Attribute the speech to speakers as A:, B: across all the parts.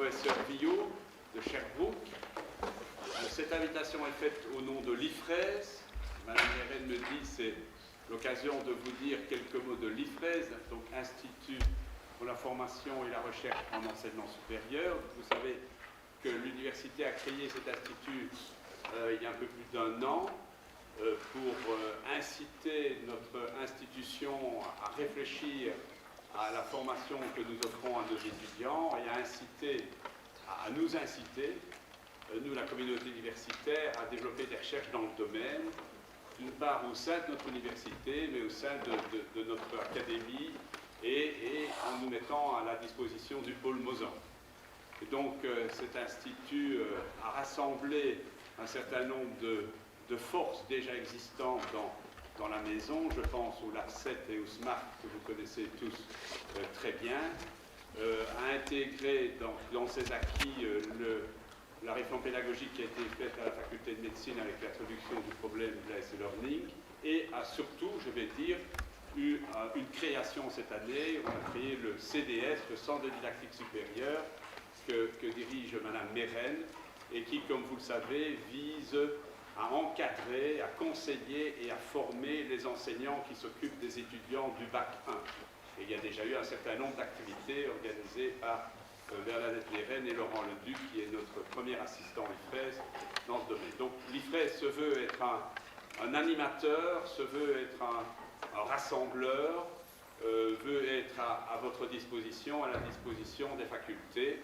A: professeur Villot de Sherbrooke. Cette invitation est faite au nom de l'IFRES. Madame Mérène me dit c'est l'occasion de vous dire quelques mots de l'IFRES, donc Institut pour la formation et la recherche en enseignement supérieur. Vous savez que l'université a créé cet institut il y a un peu plus d'1 an pour inciter notre institution à réfléchir à la formation que nous offrons à nos étudiants et à nous inciter, nous la communauté universitaire, à développer des recherches dans le domaine, d'une part au sein de notre université, mais au sein de notre académie et en nous mettant à la disposition du pôle Mozan. Et donc cet institut a rassemblé un certain nombre de forces déjà existantes dans la maison. Je pense au LARCET et au SMART que vous connaissez tous très bien, a intégré dans ses acquis la réforme pédagogique qui a été faite à la faculté de médecine avec l'introduction du problème de l'AS Learning et a surtout, je vais dire, eu une création cette année. On a créé le CDS, le Centre de didactique supérieure, que dirige Madame Mérène et qui, comme vous le savez, vise à encadrer, à conseiller et à former les enseignants qui s'occupent des étudiants du Bac 1. Et il y a déjà eu un certain nombre d'activités organisées par Bernadette Mérène et Laurent Leduc, qui est notre premier assistant IFRES dans ce domaine. Donc l'IFRES se veut être un animateur, se veut être un rassembleur, veut être à votre disposition, à la disposition des facultés.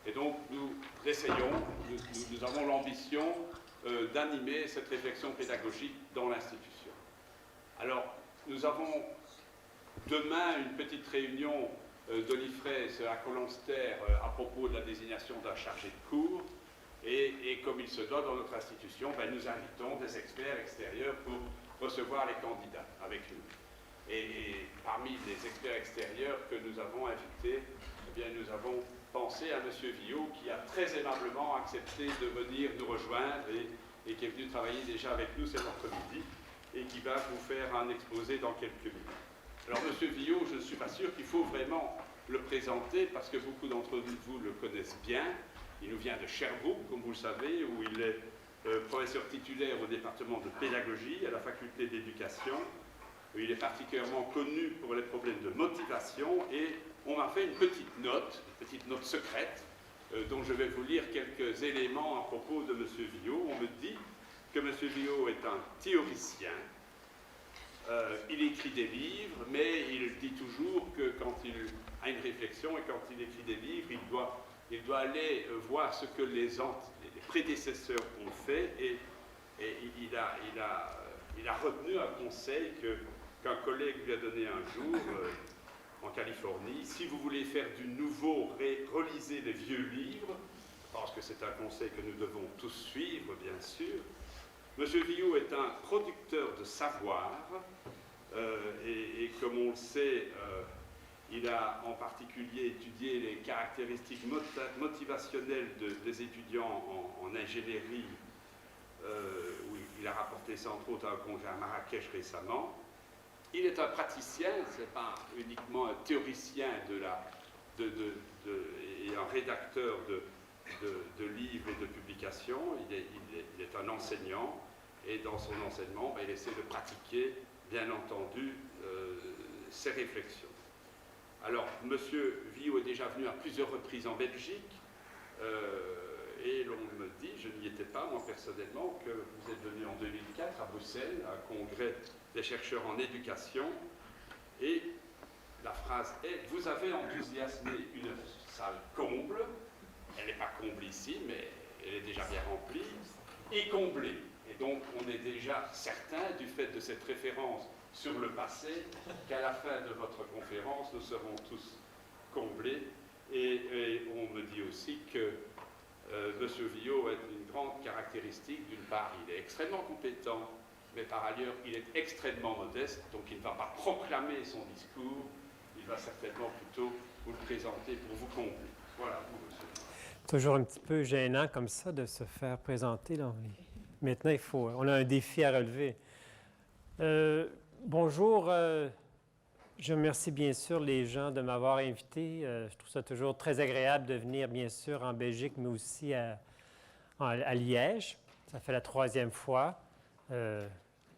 A: Et donc nous essayons, nous avons l'ambition d'animer cette réflexion pédagogique dans l'institution. Alors, nous avons demain une petite réunion de l'IFRES à Colonster à propos de la désignation d'un chargé de cours. Et comme il se doit dans notre institution, nous invitons des experts extérieurs pour recevoir les candidats avec nous. Et parmi les experts extérieurs que nous avons invités, nous avons pensé à M. Villot qui a très aimablement accepté de venir nous rejoindre et qui est venu travailler déjà avec nous cet après-midi et qui va vous faire un exposé dans quelques minutes. Alors M. Villot, je ne suis pas sûr qu'il faut vraiment le présenter parce que beaucoup d'entre vous le connaissent bien. Il nous vient de Sherbrooke, comme vous le savez, où il est professeur titulaire au département de pédagogie à la faculté d'éducation. Il est particulièrement connu pour les problèmes de motivation et on m'a fait une petite note secrète, dont je vais vous lire quelques éléments à propos de M. Villot. On me dit que M. Villot est un théoricien, il écrit des livres, mais il dit toujours que quand il a une réflexion et quand il écrit des livres, il doit aller voir ce que les prédécesseurs ont fait et il a retenu un conseil qu'un collègue lui a donné un jour en Californie. Si vous voulez faire du nouveau, relisez les vieux livres. Je pense que c'est un conseil que nous devons tous suivre, bien sûr. M. Villot est un producteur de savoir et comme on le sait, il a en particulier étudié les caractéristiques motivationnelles des étudiants en ingénierie, où il a rapporté ça entre autres à un congrès à Marrakech récemment. Il est un praticien, ce n'est pas uniquement un théoricien et un rédacteur de livres et de publications, il est un enseignant et dans son enseignement, il essaie de pratiquer, bien entendu, ses réflexions. Alors, M. Villot est déjà venu à plusieurs reprises en Belgique et l'on me dit, je n'y étais pas moi personnellement, que vous êtes venu en 2004 à Bruxelles, à un congrès des chercheurs en éducation et la phrase est « Vous avez enthousiasmé une salle comble ». Elle n'est pas comble ici, mais elle est déjà bien remplie, et comblée. Et donc, on est déjà certain, du fait de cette référence sur le passé, qu'à la fin de votre conférence, nous serons tous comblés. Et on me dit aussi que M. Villot a une grande caractéristique. D'une part, il est extrêmement compétent, mais par ailleurs, il est extrêmement modeste, donc il ne va pas proclamer son discours, il va certainement plutôt vous le présenter pour vous combler. Voilà, vous, monsieur.
B: Toujours un petit peu gênant comme ça de se faire présenter. Là. Maintenant, on a un défi à relever. Bonjour, Je remercie bien sûr les gens de m'avoir invité. Je trouve ça toujours très agréable de venir, bien sûr, en Belgique, mais aussi à Liège. Ça fait la 3e fois.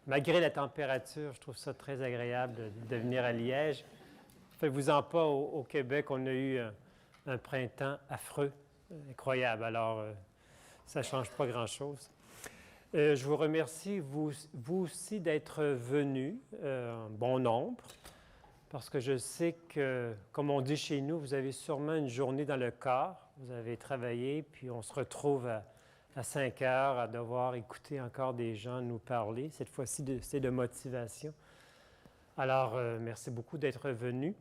B: Malgré la température, je trouve ça très agréable de venir à Liège. Faites-vous-en pas, au Québec, on a eu un printemps affreux, incroyable. Alors, ça ne change pas grand-chose. Je vous remercie, vous aussi, d'être venus en bon nombre, parce que je sais que, comme on dit chez nous, vous avez sûrement une journée dans le corps. Vous avez travaillé, puis on se retrouve à 5 heures à devoir écouter encore des gens nous parler. Cette fois-ci, c'est de motivation. Alors, merci beaucoup d'être venus.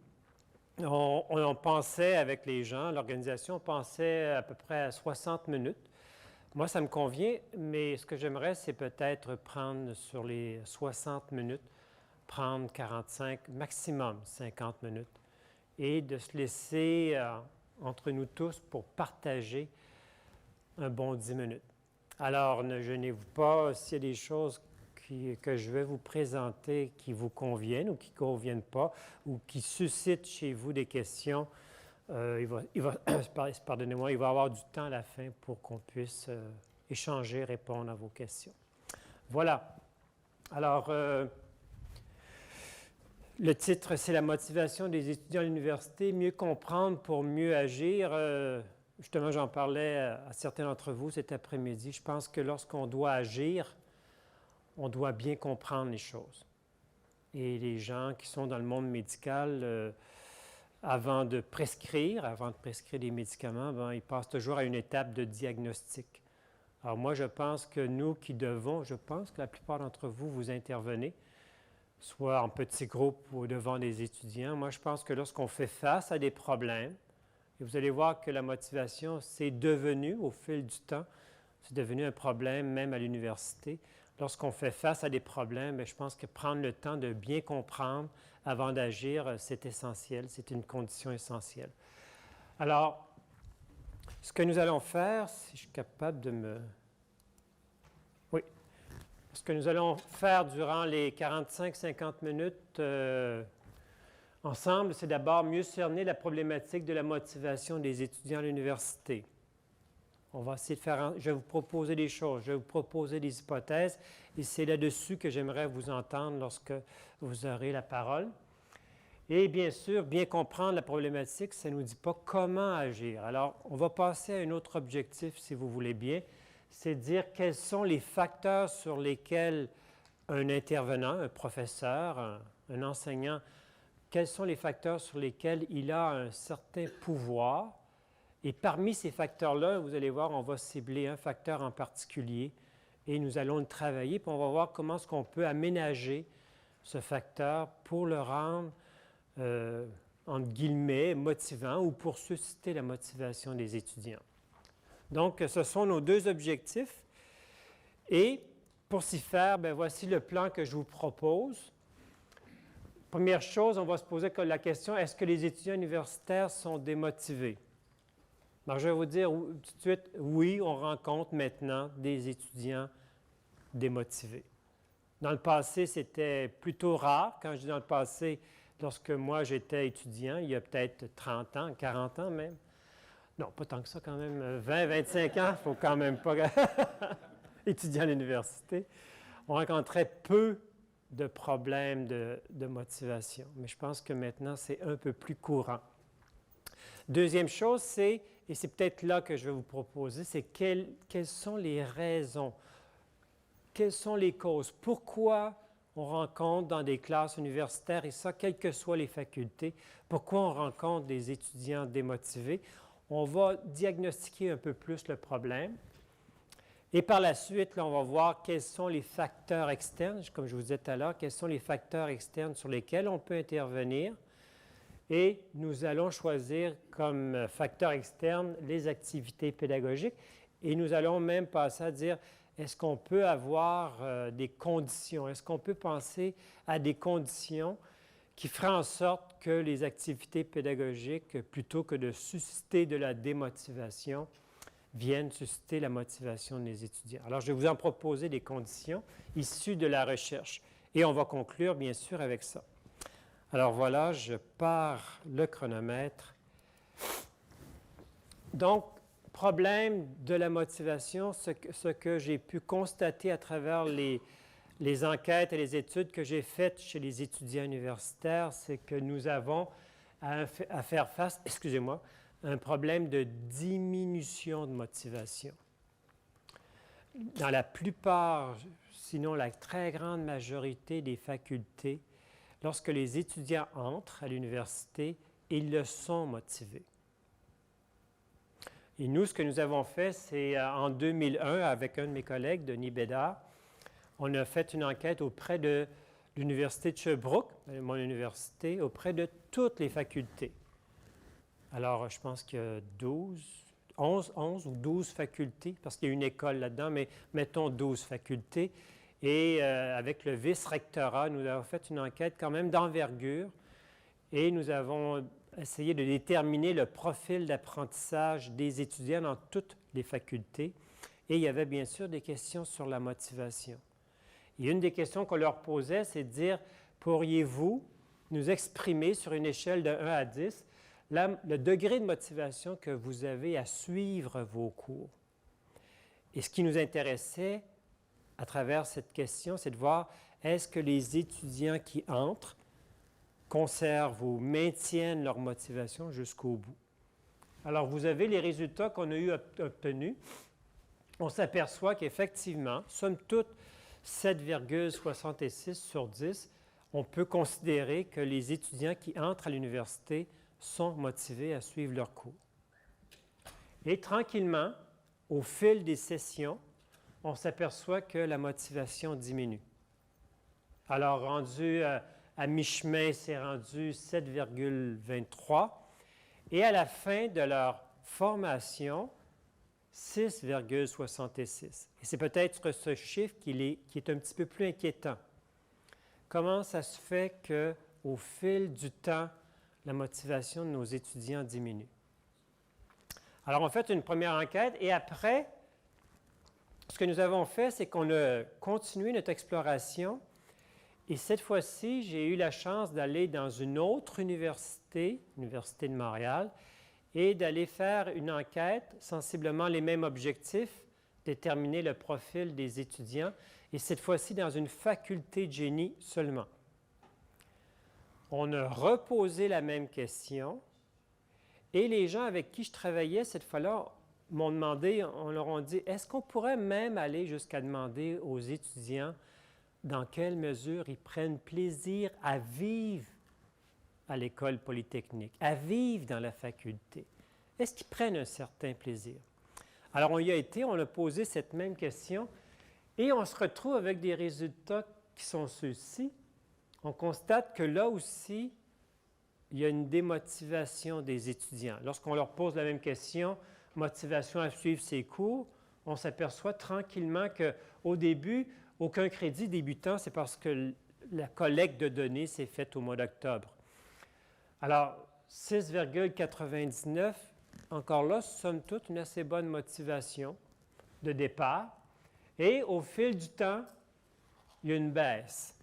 B: On pensait avec les gens, l'organisation, on pensait à peu près à 60 minutes. Moi, ça me convient, mais ce que j'aimerais, c'est peut-être prendre sur les 60 minutes, prendre 45, maximum 50 minutes, et de se laisser entre nous tous pour partager un bon 10 minutes. Alors, ne gênez-vous pas s'il y a des choses que je vais vous présenter qui vous conviennent ou qui ne conviennent pas, ou qui suscitent chez vous des questions. Pardonnez-moi, il va y avoir du temps à la fin pour qu'on puisse échanger, répondre à vos questions. Voilà. Alors, le titre, c'est « La motivation des étudiants à l'université, mieux comprendre pour mieux agir ». Justement, j'en parlais à certains d'entre vous cet après-midi. Je pense que lorsqu'on doit agir, on doit bien comprendre les choses. Et les gens qui sont dans le monde médical, avant de prescrire des médicaments, ils passent toujours à une étape de diagnostic. Alors moi, je pense que nous qui devons, je pense que la plupart d'entre vous, vous intervenez, soit en petits groupes ou devant des étudiants. Moi, je pense que lorsqu'on fait face à des problèmes, et vous allez voir que la motivation, c'est devenu, au fil du temps, c'est devenu un problème même à l'université. Lorsqu'on fait face à des problèmes, je pense que prendre le temps de bien comprendre avant d'agir, c'est essentiel, c'est une condition essentielle. Alors, ce que nous allons faire, si je suis capable de me... Oui. Ce que nous allons faire durant les 45-50 minutes ensemble, c'est d'abord mieux cerner la problématique de la motivation des étudiants à l'université. On va essayer de faire... Je vais vous proposer des choses, je vais vous proposer des hypothèses, et c'est là-dessus que j'aimerais vous entendre lorsque vous aurez la parole. Et bien sûr, bien comprendre la problématique, ça ne nous dit pas comment agir. Alors, on va passer à un autre objectif, si vous voulez bien, c'est de dire quels sont les facteurs sur lesquels un intervenant, un professeur, un enseignant, quels sont les facteurs sur lesquels il a un certain pouvoir. Et parmi ces facteurs-là, vous allez voir, on va cibler un facteur en particulier et nous allons le travailler, puis on va voir comment est-ce qu'on peut aménager ce facteur pour le rendre, entre guillemets, motivant ou pour susciter la motivation des étudiants. Donc, ce sont nos deux objectifs. Et pour s'y faire, voici le plan que je vous propose. Première chose, on va se poser la question, est-ce que les étudiants universitaires sont démotivés? Alors, je vais vous dire tout de suite, oui, on rencontre maintenant des étudiants démotivés. Dans le passé, c'était plutôt rare. Quand je dis dans le passé, lorsque moi j'étais étudiant, il y a peut-être 30 ans, 40 ans même. Non, pas tant que ça quand même, 20, 25 ans, il ne faut quand même pas étudier à l'université. On rencontrait peu de problèmes de motivation, mais je pense que maintenant, c'est un peu plus courant. Deuxième chose, c'est, et c'est peut-être là que je vais vous proposer, c'est quelles sont les raisons, quelles sont les causes, pourquoi on rencontre dans des classes universitaires, et ça, quelles que soient les facultés, pourquoi on rencontre des étudiants démotivés. On va diagnostiquer un peu plus le problème. Et par la suite, là, on va voir quels sont les facteurs externes, comme je vous disais tout à l'heure, quels sont les facteurs externes sur lesquels on peut intervenir. Et nous allons choisir comme facteur externe les activités pédagogiques. Et nous allons même passer à dire, est-ce qu'on peut avoir des conditions? Est-ce qu'on peut penser à des conditions qui feraient en sorte que les activités pédagogiques, plutôt que de susciter de la démotivation, viennent susciter la motivation des étudiants? Alors, je vais vous en proposer des conditions issues de la recherche. Et on va conclure, bien sûr, avec ça. Alors voilà, je pars le chronomètre. Donc, problème de la motivation, ce que j'ai pu constater à travers les enquêtes et les études que j'ai faites chez les étudiants universitaires, c'est que nous avons à faire face, à un problème de diminution de motivation. Dans la plupart, sinon la très grande majorité des facultés, lorsque les étudiants entrent à l'université, ils le sont motivés. Et nous, ce que nous avons fait, c'est en 2001, avec un de mes collègues, Denis Bédard, on a fait une enquête auprès de l'Université de Sherbrooke, mon université, auprès de toutes les facultés. Alors, je pense qu'il y a 11 ou 12 facultés, parce qu'il y a une école là-dedans, mais mettons 12 facultés. Et avec le vice-rectorat, nous avons fait une enquête quand même d'envergure et nous avons essayé de déterminer le profil d'apprentissage des étudiants dans toutes les facultés. Et il y avait bien sûr des questions sur la motivation. Et une des questions qu'on leur posait, c'est de dire, pourriez-vous nous exprimer sur une échelle de 1 à 10 le degré de motivation que vous avez à suivre vos cours? Et ce qui nous intéressait à travers cette question, c'est de voir est-ce que les étudiants qui entrent conservent ou maintiennent leur motivation jusqu'au bout. Alors, vous avez les résultats qu'on a obtenus. On s'aperçoit qu'effectivement, somme toute, 7,66 sur 10, on peut considérer que les étudiants qui entrent à l'université sont motivés à suivre leurs cours. Et tranquillement, au fil des sessions, on s'aperçoit que la motivation diminue. Alors, rendu à mi-chemin, c'est rendu 7,23. Et à la fin de leur formation, 6,66. Et c'est peut-être ce chiffre qui est un petit peu plus inquiétant. Comment ça se fait qu'au fil du temps, la motivation de nos étudiants diminue? Alors, on fait une première enquête et après, ce que nous avons fait, c'est qu'on a continué notre exploration et cette fois-ci, j'ai eu la chance d'aller dans une autre université, l'Université de Montréal, et d'aller faire une enquête, sensiblement les mêmes objectifs, déterminer le profil des étudiants, et cette fois-ci dans une faculté de génie seulement. On a reposé la même question, et les gens avec qui je travaillais cette fois-là m'ont demandé, on leur a dit, est-ce qu'on pourrait même aller jusqu'à demander aux étudiants dans quelle mesure ils prennent plaisir à vivre à l'école polytechnique, à vivre dans la faculté? Est-ce qu'ils prennent un certain plaisir? Alors, on y a été, on a posé cette même question et on se retrouve avec des résultats qui sont ceux-ci. On constate que là aussi, il y a une démotivation des étudiants. Lorsqu'on leur pose la même question, motivation à suivre ses cours, on s'aperçoit tranquillement qu'au début, aucun crédit débutant, c'est parce que la collecte de données s'est faite au mois d'octobre. Alors, 6,99, encore là, somme toute, une assez bonne motivation de départ. Et au fil du temps, il y a une baisse.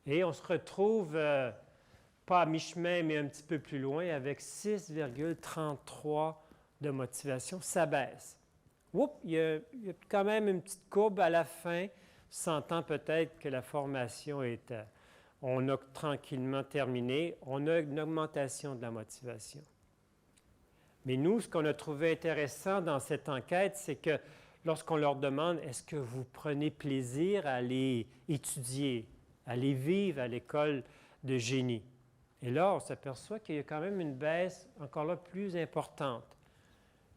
B: Et on se retrouve, pas à mi-chemin, mais un petit peu plus loin, avec 6,33 de motivation. Ça baisse. Oups, il y a quand même une petite courbe à la fin, sentant peut-être que la formation on a tranquillement terminé, on a une augmentation de la motivation. Mais nous, ce qu'on a trouvé intéressant dans cette enquête, c'est que lorsqu'on leur demande « Est-ce que vous prenez plaisir à aller étudier, à aller vivre à l'école de génie? » Et là, on s'aperçoit qu'il y a quand même une baisse encore là plus importante.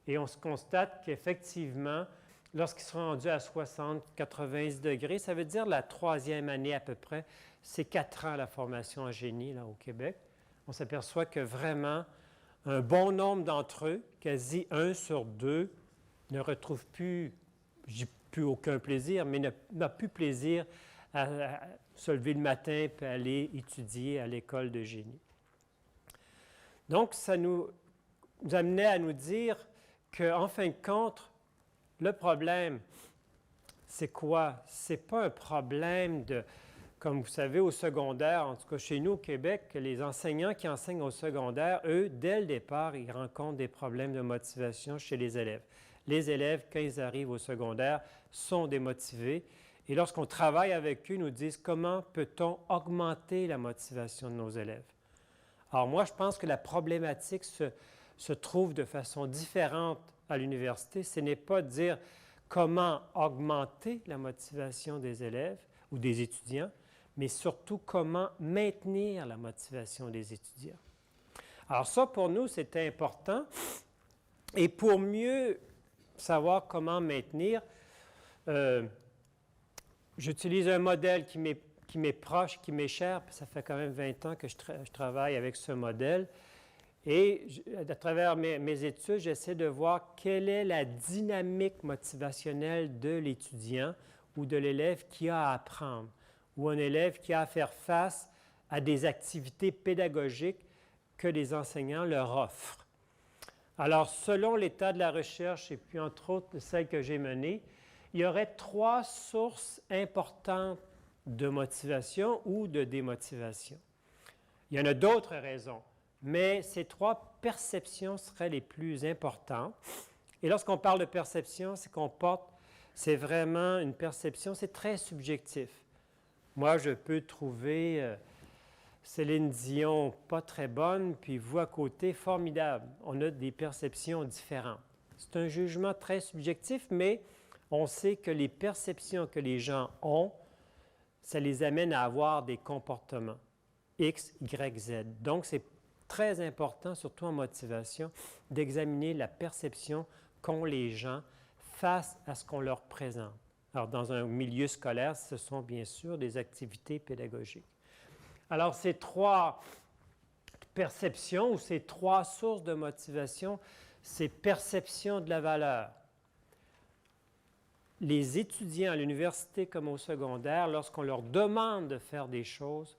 B: Et on se constate qu'effectivement, lorsqu'ils seront rendus à 60, 90 degrés, ça veut dire la troisième année à peu près, c'est 4 ans la formation en génie là, au Québec. On s'aperçoit que vraiment, un bon nombre d'entre eux, quasi 1 sur 2, ne retrouvent plus, j'ai plus aucun plaisir, mais n'a plus plaisir à se lever le matin et aller étudier à l'école de génie. Donc, ça nous amenait à nous dire qu'en fin de compte, le problème, c'est quoi? Ce n'est pas un problème comme vous savez, au secondaire, en tout cas chez nous au Québec, les enseignants qui enseignent au secondaire, eux, dès le départ, ils rencontrent des problèmes de motivation chez les élèves. Les élèves, quand ils arrivent au secondaire, sont démotivés. Et lorsqu'on travaille avec eux, ils nous disent comment peut-on augmenter la motivation de nos élèves. Alors moi, je pense que la problématique se trouve de façon différente à l'université. Ce n'est pas de dire comment augmenter la motivation des élèves ou des étudiants, mais surtout comment maintenir la motivation des étudiants. Alors ça, pour nous, c'était important. Et pour mieux savoir comment maintenir, j'utilise un modèle qui m'est proche, qui m'est cher, puis ça fait quand même 20 ans que je travaille avec ce modèle. Et à travers mes études, j'essaie de voir quelle est la dynamique motivationnelle de l'étudiant ou de l'élève qui a à apprendre, ou un élève qui a à faire face à des activités pédagogiques que les enseignants leur offrent. Alors, selon l'état de la recherche, et puis entre autres celle que j'ai menée, il y aurait 3 sources importantes de motivation ou de démotivation. Il y en a d'autres raisons, mais ces 3 perceptions seraient les plus importantes. Et lorsqu'on parle de perception, c'est vraiment une perception, c'est très subjectif. Moi, je peux trouver Céline Dion pas très bonne, puis vous à côté, formidable. On a des perceptions différentes. C'est un jugement très subjectif, mais on sait que les perceptions que les gens ont, ça les amène à avoir des comportements X, Y, Z. Donc, c'est très important, surtout en motivation, d'examiner la perception qu'ont les gens face à ce qu'on leur présente. Alors, dans un milieu scolaire, ce sont bien sûr des activités pédagogiques. Alors, ces 3 perceptions ou ces 3 sources de motivation, c'est perception de la valeur. Les étudiants à l'université comme au secondaire, lorsqu'on leur demande de faire des choses,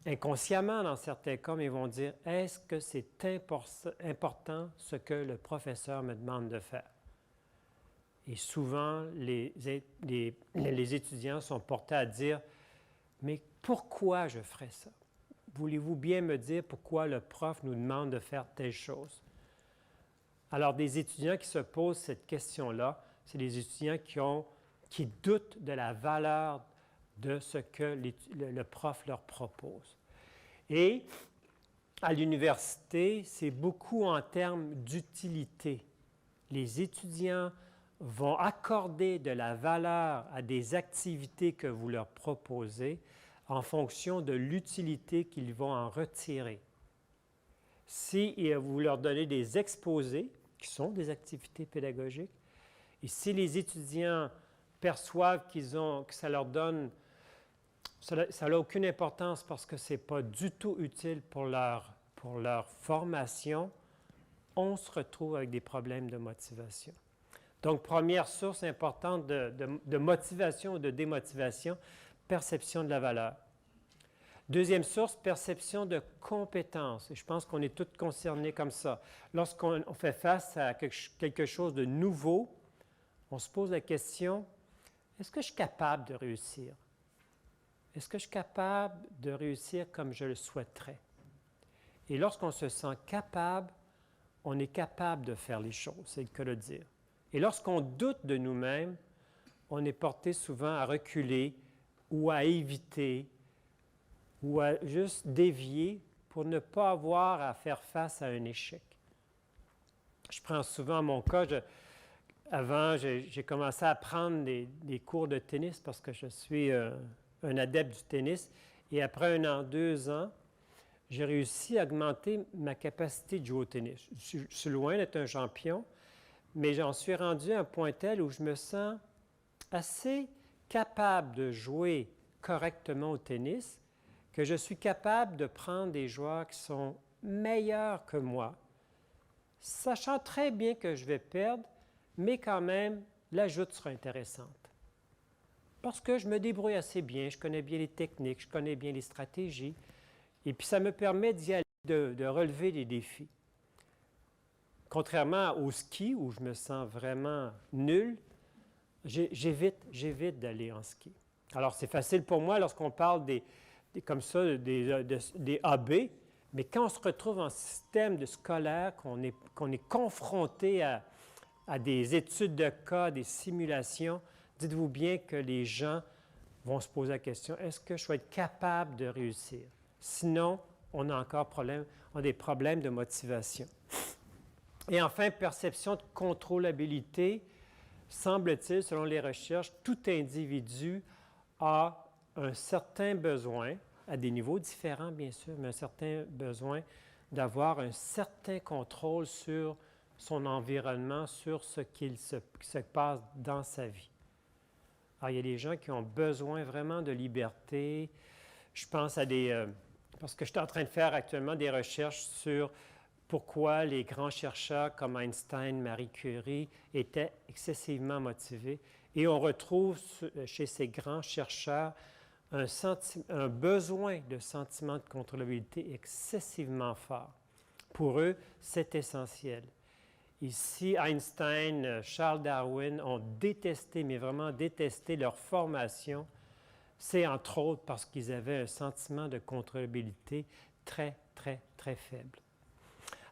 B: inconsciemment dans certains cas, mais ils vont dire « Est-ce que c'est important ce que le professeur me demande de faire? » Et souvent, les étudiants sont portés à dire « Mais pourquoi je ferais ça? Voulez-vous bien me dire pourquoi le prof nous demande de faire telle chose? » Alors, des étudiants qui se posent cette question-là, c'est des étudiants qui doutent de la valeur de ce que le prof leur propose. Et à l'université, c'est beaucoup en termes d'utilité. Les étudiants vont accorder de la valeur à des activités que vous leur proposez en fonction de l'utilité qu'ils vont en retirer. Si vous leur donnez des exposés, qui sont des activités pédagogiques, et si les étudiants perçoivent que ça leur donne, ça n'a aucune importance parce que ce n'est pas du tout utile pour leur formation, on se retrouve avec des problèmes de motivation. Donc, première source importante de motivation ou de démotivation, perception de la valeur. Deuxième source, perception de compétence. Et je pense qu'on est tous concernés comme ça. Lorsqu'on fait face à quelque chose de nouveau, on se pose la question, est-ce que je suis capable de réussir? Est-ce que je suis capable de réussir comme je le souhaiterais? Et lorsqu'on se sent capable, on est capable de faire les choses, c'est le cas de dire. Et lorsqu'on doute de nous-mêmes, on est porté souvent à reculer ou à éviter ou à juste dévier pour ne pas avoir à faire face à un échec. Je prends souvent mon cas, avant, j'ai commencé à prendre des cours de tennis parce que je suis un adepte du tennis. Et après 1 an, 2 ans, j'ai réussi à augmenter ma capacité de jouer au tennis. Je suis loin d'être un champion, mais j'en suis rendu à un point tel où je me sens assez capable de jouer correctement au tennis, que je suis capable de prendre des joueurs qui sont meilleurs que moi, sachant très bien que je vais perdre, mais quand même, la joute sera intéressante. Parce que je me débrouille assez bien, je connais bien les techniques, je connais bien les stratégies, et puis ça me permet d'y aller, de relever les défis. Contrairement au ski, où je me sens vraiment nul, j'évite d'aller en ski. Alors, c'est facile pour moi lorsqu'on parle comme ça, des AB, mais quand on se retrouve en système de scolaire, qu'on est confronté à des études de cas, des simulations, dites-vous bien que les gens vont se poser la question, est-ce que je vais être capable de réussir? Sinon, on a encore des problèmes de motivation. Et enfin, perception de contrôlabilité. Semble-t-il, selon les recherches, tout individu a un certain besoin, à des niveaux différents bien sûr, mais un certain besoin d'avoir un certain contrôle sur son environnement, sur ce qui se passe dans sa vie. Alors, il y a des gens qui ont besoin vraiment de liberté. Je pense à parce que je suis en train de faire actuellement des recherches sur pourquoi les grands chercheurs comme Einstein, Marie Curie étaient excessivement motivés. Et on retrouve chez ces grands chercheurs un besoin de sentiment de contrôlabilité excessivement fort. Pour eux, c'est essentiel. Ici, Einstein, Charles Darwin ont détesté, mais vraiment détesté leur formation. C'est entre autres parce qu'ils avaient un sentiment de contrôlabilité très, très, très faible.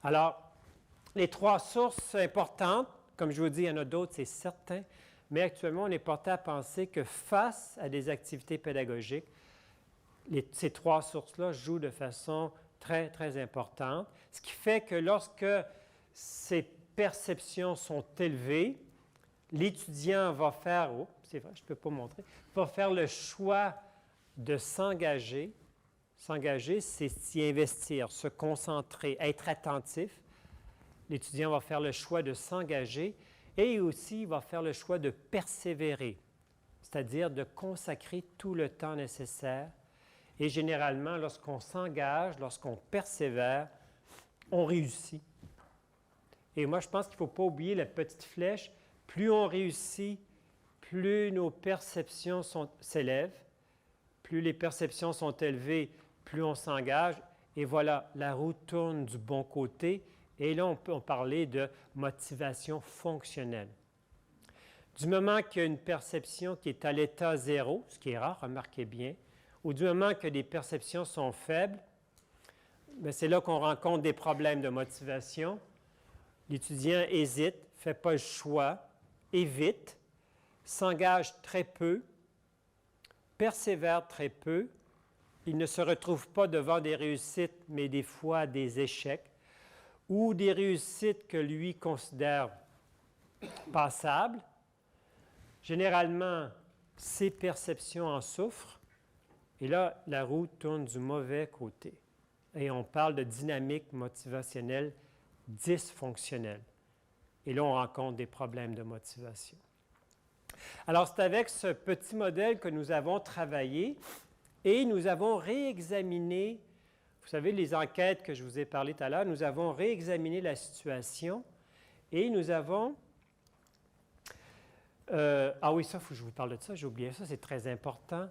B: Alors, les 3 sources importantes, comme je vous dis, il y en a d'autres, c'est certain, mais actuellement, on est porté à penser que face à des activités pédagogiques, ces 3 sources-là jouent de façon très, très importante, ce qui fait que lorsque ces perceptions sont élevées, l'étudiant va faire, c'est vrai, je ne peux pas montrer, va faire le choix de s'engager. S'engager, c'est s'y investir, se concentrer, être attentif. L'étudiant va faire le choix de s'engager et aussi il va faire le choix de persévérer, c'est-à-dire de consacrer tout le temps nécessaire. Et généralement, lorsqu'on s'engage, lorsqu'on persévère, on réussit. Et moi, je pense qu'il ne faut pas oublier la petite flèche. Plus on réussit, plus nos perceptions s'élèvent. Plus les perceptions sont élevées, plus on s'engage. Et voilà, la roue tourne du bon côté. Et là, on peut parler de motivation fonctionnelle. Du moment qu'il y a une perception qui est à l'état 0, ce qui est rare, remarquez bien, ou du moment que les perceptions sont faibles, bien, c'est là qu'on rencontre des problèmes de motivation. L'étudiant hésite, ne fait pas le choix, évite, s'engage très peu, persévère très peu. Il ne se retrouve pas devant des réussites, mais des fois des échecs, ou des réussites que lui considère passables. Généralement, ses perceptions en souffrent, et là, la roue tourne du mauvais côté. Et on parle de dynamique motivationnelle dysfonctionnelle. Et là, on rencontre des problèmes de motivation. Alors, c'est avec ce petit modèle que nous avons travaillé et nous avons réexaminé, vous savez, les enquêtes que je vous ai parlé tout à l'heure, nous avons réexaminé la situation et nous avons... ah oui, ça, il faut que je vous parle de ça, j'ai oublié ça, c'est très important.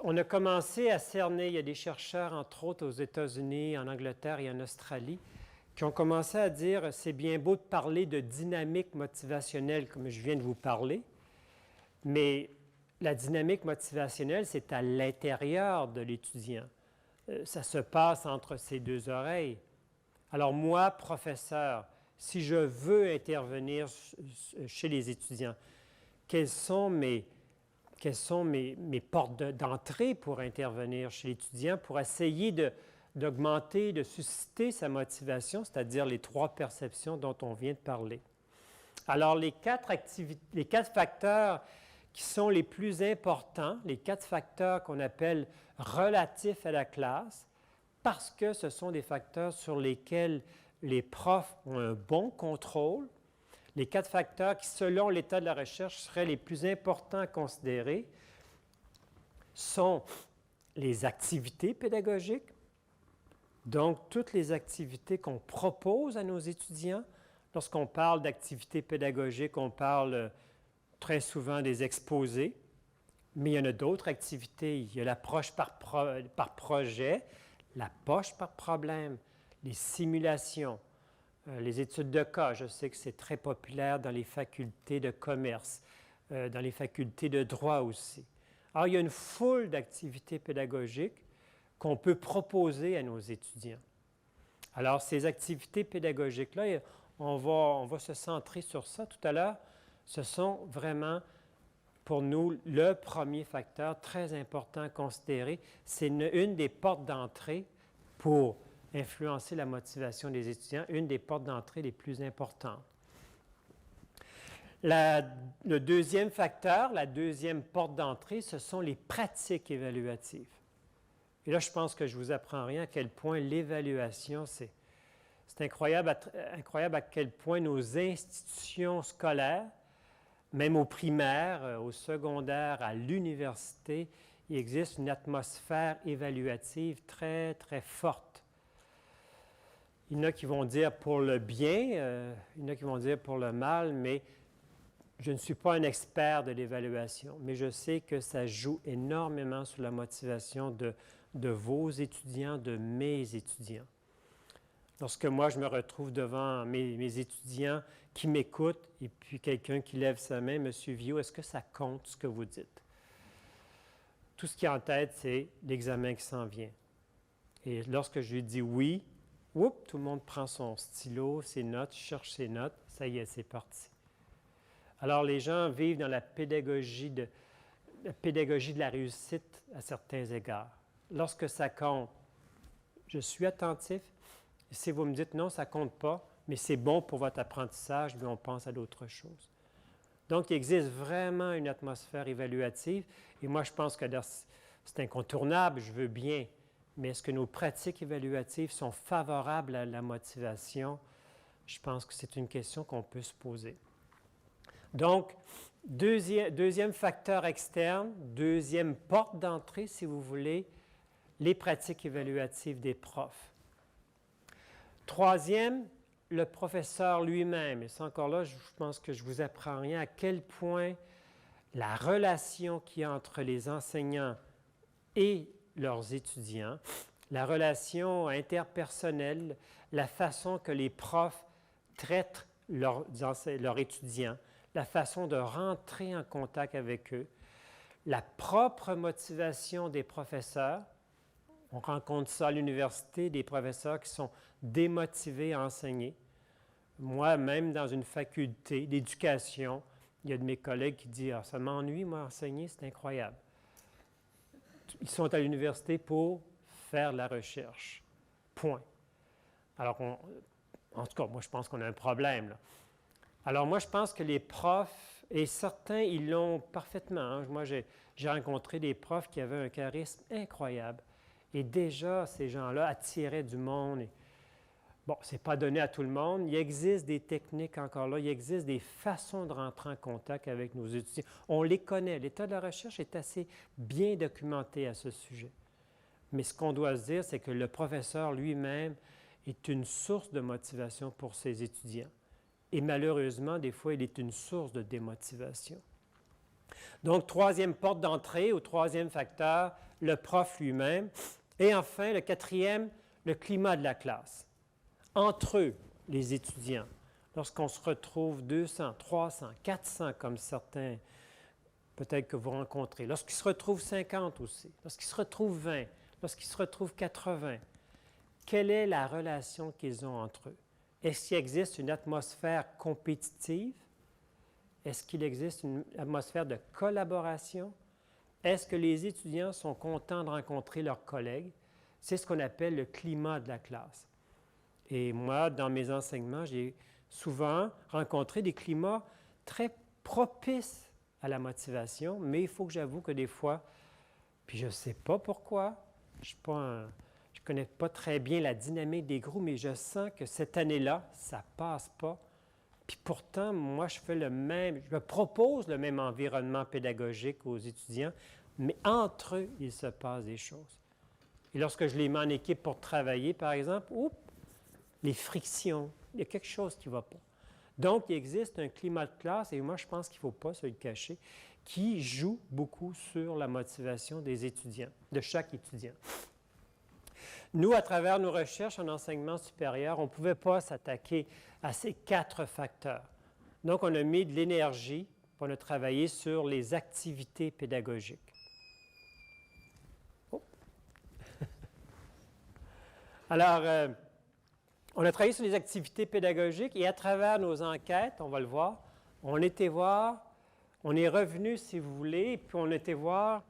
B: On a commencé à cerner, il y a des chercheurs, entre autres aux États-Unis, en Angleterre et en Australie, qui ont commencé à dire, c'est bien beau de parler de dynamique motivationnelle, comme je viens de vous parler, mais la dynamique motivationnelle, c'est à l'intérieur de l'étudiant. Ça se passe entre ses 2 oreilles. Alors moi, professeur, si je veux intervenir chez les étudiants, quelles sont mes portes d'entrée pour intervenir chez l'étudiant, pour essayer d'augmenter, de susciter sa motivation, c'est-à-dire les 3 perceptions dont on vient de parler. Alors, les 4 facteurs qui sont les plus importants, les 4 facteurs qu'on appelle relatifs à la classe, parce que ce sont des facteurs sur lesquels les profs ont un bon contrôle, les 4 facteurs qui, selon l'état de la recherche, seraient les plus importants à considérer sont les activités pédagogiques, donc toutes les activités qu'on propose à nos étudiants. Lorsqu'on parle d'activités pédagogiques, on parle très souvent des exposés, mais il y en a d'autres activités. Il y a l'approche par projet, l'approche par problème, les simulations, les études de cas. Je sais que c'est très populaire dans les facultés de commerce, dans les facultés de droit aussi. Alors, il y a une foule d'activités pédagogiques qu'on peut proposer à nos étudiants. Alors, ces activités pédagogiques-là, on va se centrer sur ça tout à l'heure. Ce sont vraiment, pour nous, le premier facteur très important à considérer. C'est une des portes d'entrée pour influencer la motivation des étudiants, une des portes d'entrée les plus importantes. Le deuxième facteur, la deuxième porte d'entrée, ce sont les pratiques évaluatives. Et là, je pense que je ne vous apprends rien à quel point l'évaluation, c'est incroyable à quel point nos institutions scolaires, même au primaire, au secondaire, à l'université, il existe une atmosphère évaluative très, très forte. Il y en a qui vont dire pour le bien, il y en a qui vont dire pour le mal, mais je ne suis pas un expert de l'évaluation, mais je sais que ça joue énormément sur la motivation de vos étudiants, de mes étudiants. Lorsque moi, je me retrouve devant mes étudiants qui m'écoutent et puis quelqu'un qui lève sa main, « Monsieur Viau, est-ce que ça compte ce que vous dites? » Tout ce qui est en tête, c'est l'examen qui s'en vient. Et lorsque je lui dis oui, tout le monde prend son stylo, ses notes, cherche ses notes, ça y est, c'est parti. Alors, les gens vivent dans la pédagogie de la réussite à certains égards. Lorsque ça compte, je suis attentif. Si vous me dites non, ça ne compte pas, mais c'est bon pour votre apprentissage, mais on pense à d'autres choses. Donc, il existe vraiment une atmosphère évaluative, et moi, je pense que c'est incontournable, je veux bien, mais est-ce que nos pratiques évaluatives sont favorables à la motivation? Je pense que c'est une question qu'on peut se poser. Donc, deuxième facteur externe, deuxième porte d'entrée, si vous voulez, les pratiques évaluatives des profs. Troisième, le professeur lui-même. Et ça, encore là, je pense que je ne vous apprends rien à quel point la relation qu'il y a entre les enseignants et leurs étudiants, la relation interpersonnelle, la façon que les profs traitent leurs étudiants, la façon de rentrer en contact avec eux, la propre motivation des professeurs. On rencontre ça à l'université, des professeurs qui sont démotivés à enseigner. Moi, même dans une faculté d'éducation, il y a de mes collègues qui disent « Ah, ça m'ennuie, moi, enseigner, c'est incroyable. » Ils sont à l'université pour faire de la recherche. Point. Alors, en tout cas, moi, je pense qu'on a un problème, là. Alors, moi, je pense que les profs, et certains, ils l'ont parfaitement. Hein. Moi, j'ai rencontré des profs qui avaient un charisme incroyable. Et déjà, ces gens-là attiraient du monde. Et, bon, ce n'est pas donné à tout le monde. Il existe des techniques encore là. Il existe des façons de rentrer en contact avec nos étudiants. On les connaît. L'état de la recherche est assez bien documenté à ce sujet. Mais ce qu'on doit se dire, c'est que le professeur lui-même est une source de motivation pour ses étudiants. Et malheureusement, des fois, il est une source de démotivation. Donc, troisième porte d'entrée ou troisième facteur, le prof lui-même. Et enfin, le quatrième, le climat de la classe. Entre eux, les étudiants, lorsqu'on se retrouve 200, 300, 400 comme certains, peut-être que vous rencontrez, lorsqu'ils se retrouvent 50 aussi, lorsqu'ils se retrouvent 20, lorsqu'ils se retrouvent 80, quelle est la relation qu'ils ont entre eux? Est-ce qu'il existe une atmosphère compétitive? Est-ce qu'il existe une atmosphère de collaboration? Est-ce que les étudiants sont contents de rencontrer leurs collègues? C'est ce qu'on appelle le climat de la classe. Et moi, dans mes enseignements, j'ai souvent rencontré des climats très propices à la motivation, mais il faut que j'avoue que des fois, puis je ne sais pas pourquoi, je ne connais pas très bien la dynamique des groupes, mais je sens que cette année-là, ça ne passe pas. Puis pourtant, moi, je me propose le même environnement pédagogique aux étudiants, mais entre eux, il se passe des choses. Et lorsque je les mets en équipe pour travailler, par exemple, les frictions, il y a quelque chose qui ne va pas. Donc, il existe un climat de classe, et moi, je pense qu'il ne faut pas se le cacher, qui joue beaucoup sur la motivation des étudiants, de chaque étudiant. Nous, à travers nos recherches en enseignement supérieur, on ne pouvait pas s'attaquer à ces 4 facteurs. Donc, on a mis de l'énergie, on a travaillé sur les activités pédagogiques. Alors, on a travaillé sur les activités pédagogiques et à travers nos enquêtes, on va le voir, on était voir, on est revenu, si vous voulez, et puis on était voir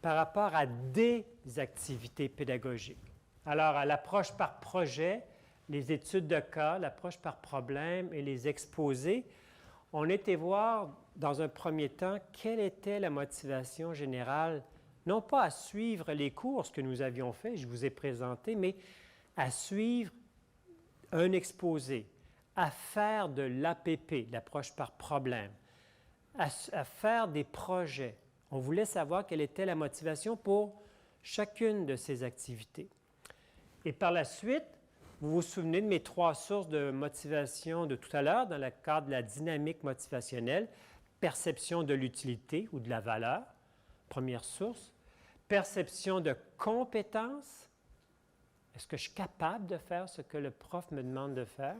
B: par rapport à des activités pédagogiques. Alors, à l'approche par projet, les études de cas, l'approche par problème et les exposés, on était voir, dans un premier temps, quelle était la motivation générale, non pas à suivre les cours que nous avions faits, je vous ai présenté, mais à suivre un exposé, à faire de l'APP, l'approche par problème, à faire des projets. On voulait savoir quelle était la motivation pour chacune de ces activités. Et par la suite, vous vous souvenez de mes 3 sources de motivation de tout à l'heure dans le cadre de la dynamique motivationnelle, perception de l'utilité ou de la valeur, première source, perception de compétence, est-ce que je suis capable de faire ce que le prof me demande de faire,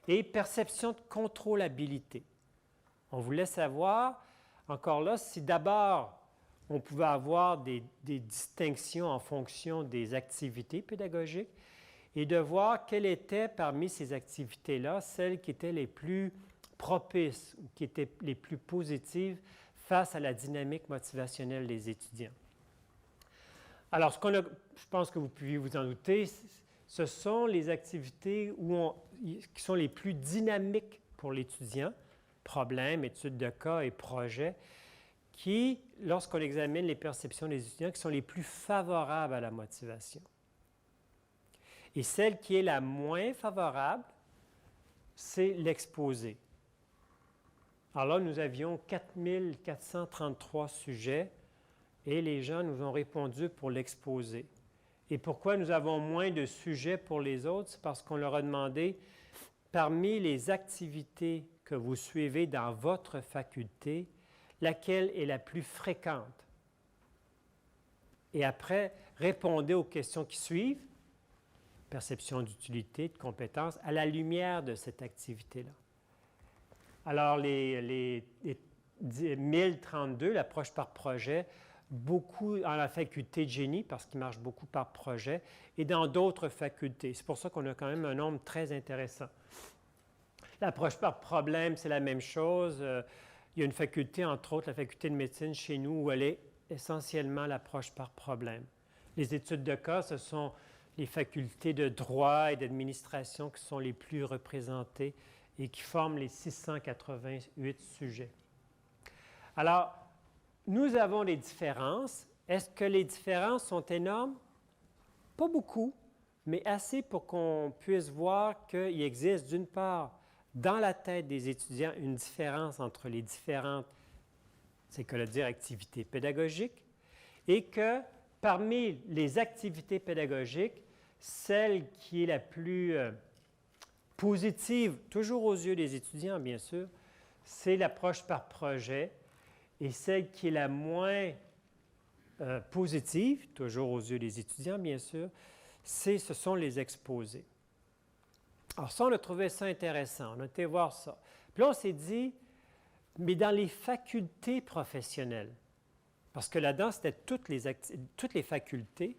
B: et perception de contrôlabilité. On voulait savoir, encore là, si d'abord on pouvait avoir des distinctions en fonction des activités pédagogiques, et de voir quelles étaient parmi ces activités-là celles qui étaient les plus propices ou qui étaient les plus positives face à la dynamique motivationnelle des étudiants. Alors, je pense que vous pouvez vous en douter, ce sont les activités qui sont les plus dynamiques pour l'étudiant, problèmes, études de cas et projets, qui, lorsqu'on examine les perceptions des étudiants, qui sont les plus favorables à la motivation. Et celle qui est la moins favorable, c'est l'exposé. Alors là, nous avions 4433 sujets et les gens nous ont répondu pour l'exposé. Et pourquoi nous avons moins de sujets pour les autres? C'est parce qu'on leur a demandé, parmi les activités que vous suivez dans votre faculté, laquelle est la plus fréquente? Et après, répondez aux questions qui suivent. Perception d'utilité, de compétence, à la lumière de cette activité-là. Alors, les 1032, l'approche par projet, beaucoup dans la faculté de génie, parce qu'il marche beaucoup par projet, et dans d'autres facultés. C'est pour ça qu'on a quand même un nombre très intéressant. L'approche par problème, c'est la même chose. Il y a une faculté, entre autres, la faculté de médecine chez nous, où elle est essentiellement l'approche par problème. Les études de cas, ce sont les facultés de droit et d'administration qui sont les plus représentées et qui forment les 688 sujets. Alors, nous avons des différences. Est-ce que les différences sont énormes? Pas beaucoup, mais assez pour qu'on puisse voir qu'il existe d'une part, dans la tête des étudiants, une différence entre les différentes, c'est que le dire, activités pédagogiques, et que parmi les activités pédagogiques, celle qui est la plus positive, toujours aux yeux des étudiants, bien sûr, c'est l'approche par projet. Et celle qui est la moins positive, toujours aux yeux des étudiants, bien sûr, ce sont les exposés. Alors ça, on a trouvé ça intéressant. On a été voir ça. Puis là, on s'est dit, mais dans les facultés professionnelles, parce que là-dedans, c'était toutes les facultés,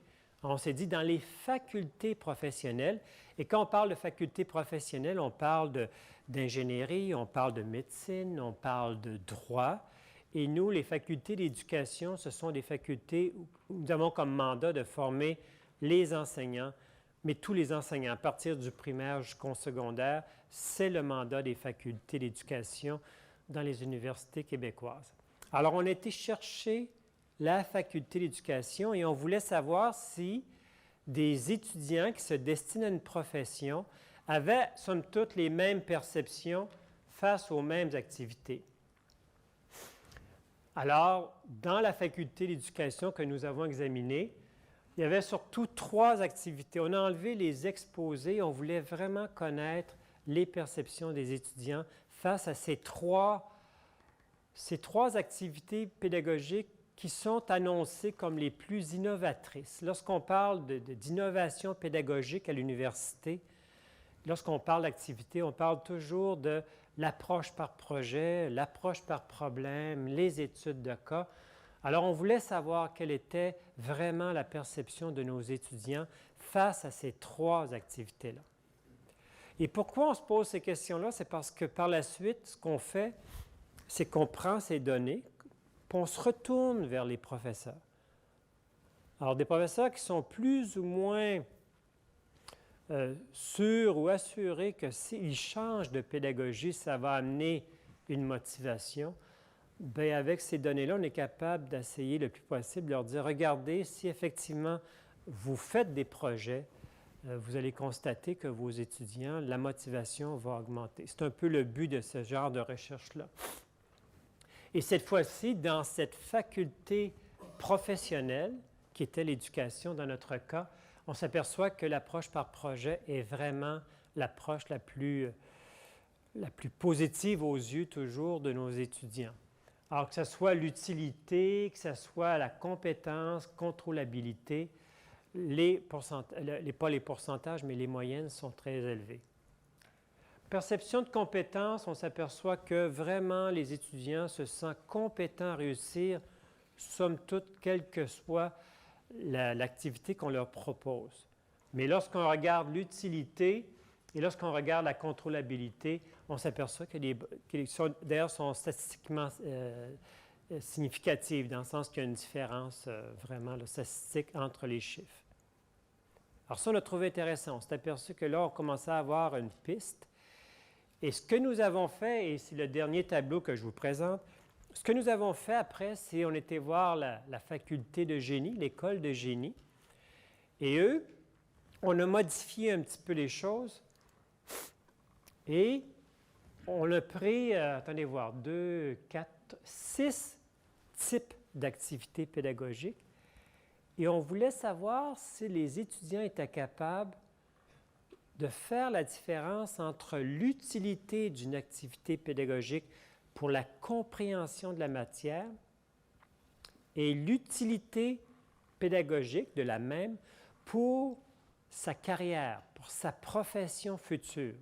B: on s'est dit dans les facultés professionnelles, et quand on parle de facultés professionnelles, on parle d'ingénierie, on parle de médecine, on parle de droit, et nous, les facultés d'éducation, ce sont des facultés où nous avons comme mandat de former les enseignants, mais tous les enseignants, à partir du primaire jusqu'au secondaire, c'est le mandat des facultés d'éducation dans les universités québécoises. Alors, on a été chercher la faculté d'éducation et on voulait savoir si des étudiants qui se destinent à une profession avaient, somme toute, les mêmes perceptions face aux mêmes activités. Alors, dans la faculté d'éducation que nous avons examinée, il y avait surtout 3 activités. On a enlevé les exposés, on voulait vraiment connaître les perceptions des étudiants face à ces trois activités pédagogiques qui sont annoncées comme les plus innovatrices. Lorsqu'on parle d'innovation pédagogique à l'université, lorsqu'on parle d'activité, on parle toujours de l'approche par projet, l'approche par problème, les études de cas. Alors, on voulait savoir quelle était vraiment la perception de nos étudiants face à ces 3 activités-là. Et pourquoi on se pose ces questions-là? C'est parce que par la suite, ce qu'on fait, c'est qu'on prend ces données, puis on se retourne vers les professeurs. Alors, des professeurs qui sont plus ou moins sûrs ou assurés que s'ils changent de pédagogie, ça va amener une motivation. Bien, avec ces données-là, on est capable d'essayer le plus possible de leur dire, regardez, si effectivement vous faites des projets, vous allez constater que vos étudiants, la motivation va augmenter. C'est un peu le but de ce genre de recherche-là. Et cette fois-ci, dans cette faculté professionnelle, qui était l'éducation dans notre cas, on s'aperçoit que l'approche par projet est vraiment l'approche la plus positive aux yeux toujours de nos étudiants. Alors que ce soit l'utilité, que ce soit la compétence, contrôlabilité, pas les pourcentages, mais les moyennes sont très élevées. Perception de compétence, on s'aperçoit que vraiment les étudiants se sentent compétents à réussir, somme toute, quelle que soit l'activité qu'on leur propose. Mais lorsqu'on regarde l'utilité et lorsqu'on regarde la contrôlabilité, on s'aperçoit qu'elles sont statistiquement significatives, dans le sens qu'il y a une différence vraiment statistique entre les chiffres. Alors ça, on a trouvé intéressant. On s'est aperçu que là, on commençait à avoir une piste. Et ce que nous avons fait, et c'est le dernier tableau que je vous présente, ce que nous avons fait après, c'est on était voir la faculté de génie, l'école de génie. Et eux, on a modifié un petit peu les choses. Et on a pris, attendez voir, 2, 4, 6 types d'activités pédagogiques. Et on voulait savoir si les étudiants étaient capables de faire la différence entre l'utilité d'une activité pédagogique pour la compréhension de la matière et l'utilité pédagogique de la même pour sa carrière, pour sa profession future.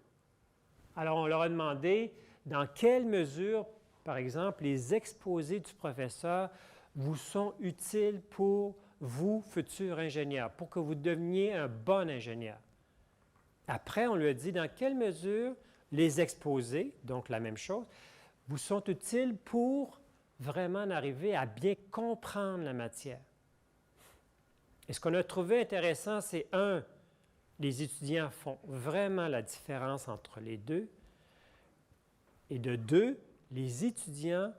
B: Alors, on leur a demandé dans quelle mesure, par exemple, les exposés du professeur vous sont utiles pour vous, futurs ingénieurs, pour que vous deveniez un bon ingénieur. Après, on lui a dit dans quelle mesure les exposés, donc la même chose, vous sont utiles pour vraiment arriver à bien comprendre la matière. Et ce qu'on a trouvé intéressant, c'est les étudiants font vraiment la différence entre les deux. Et de 2, les étudiants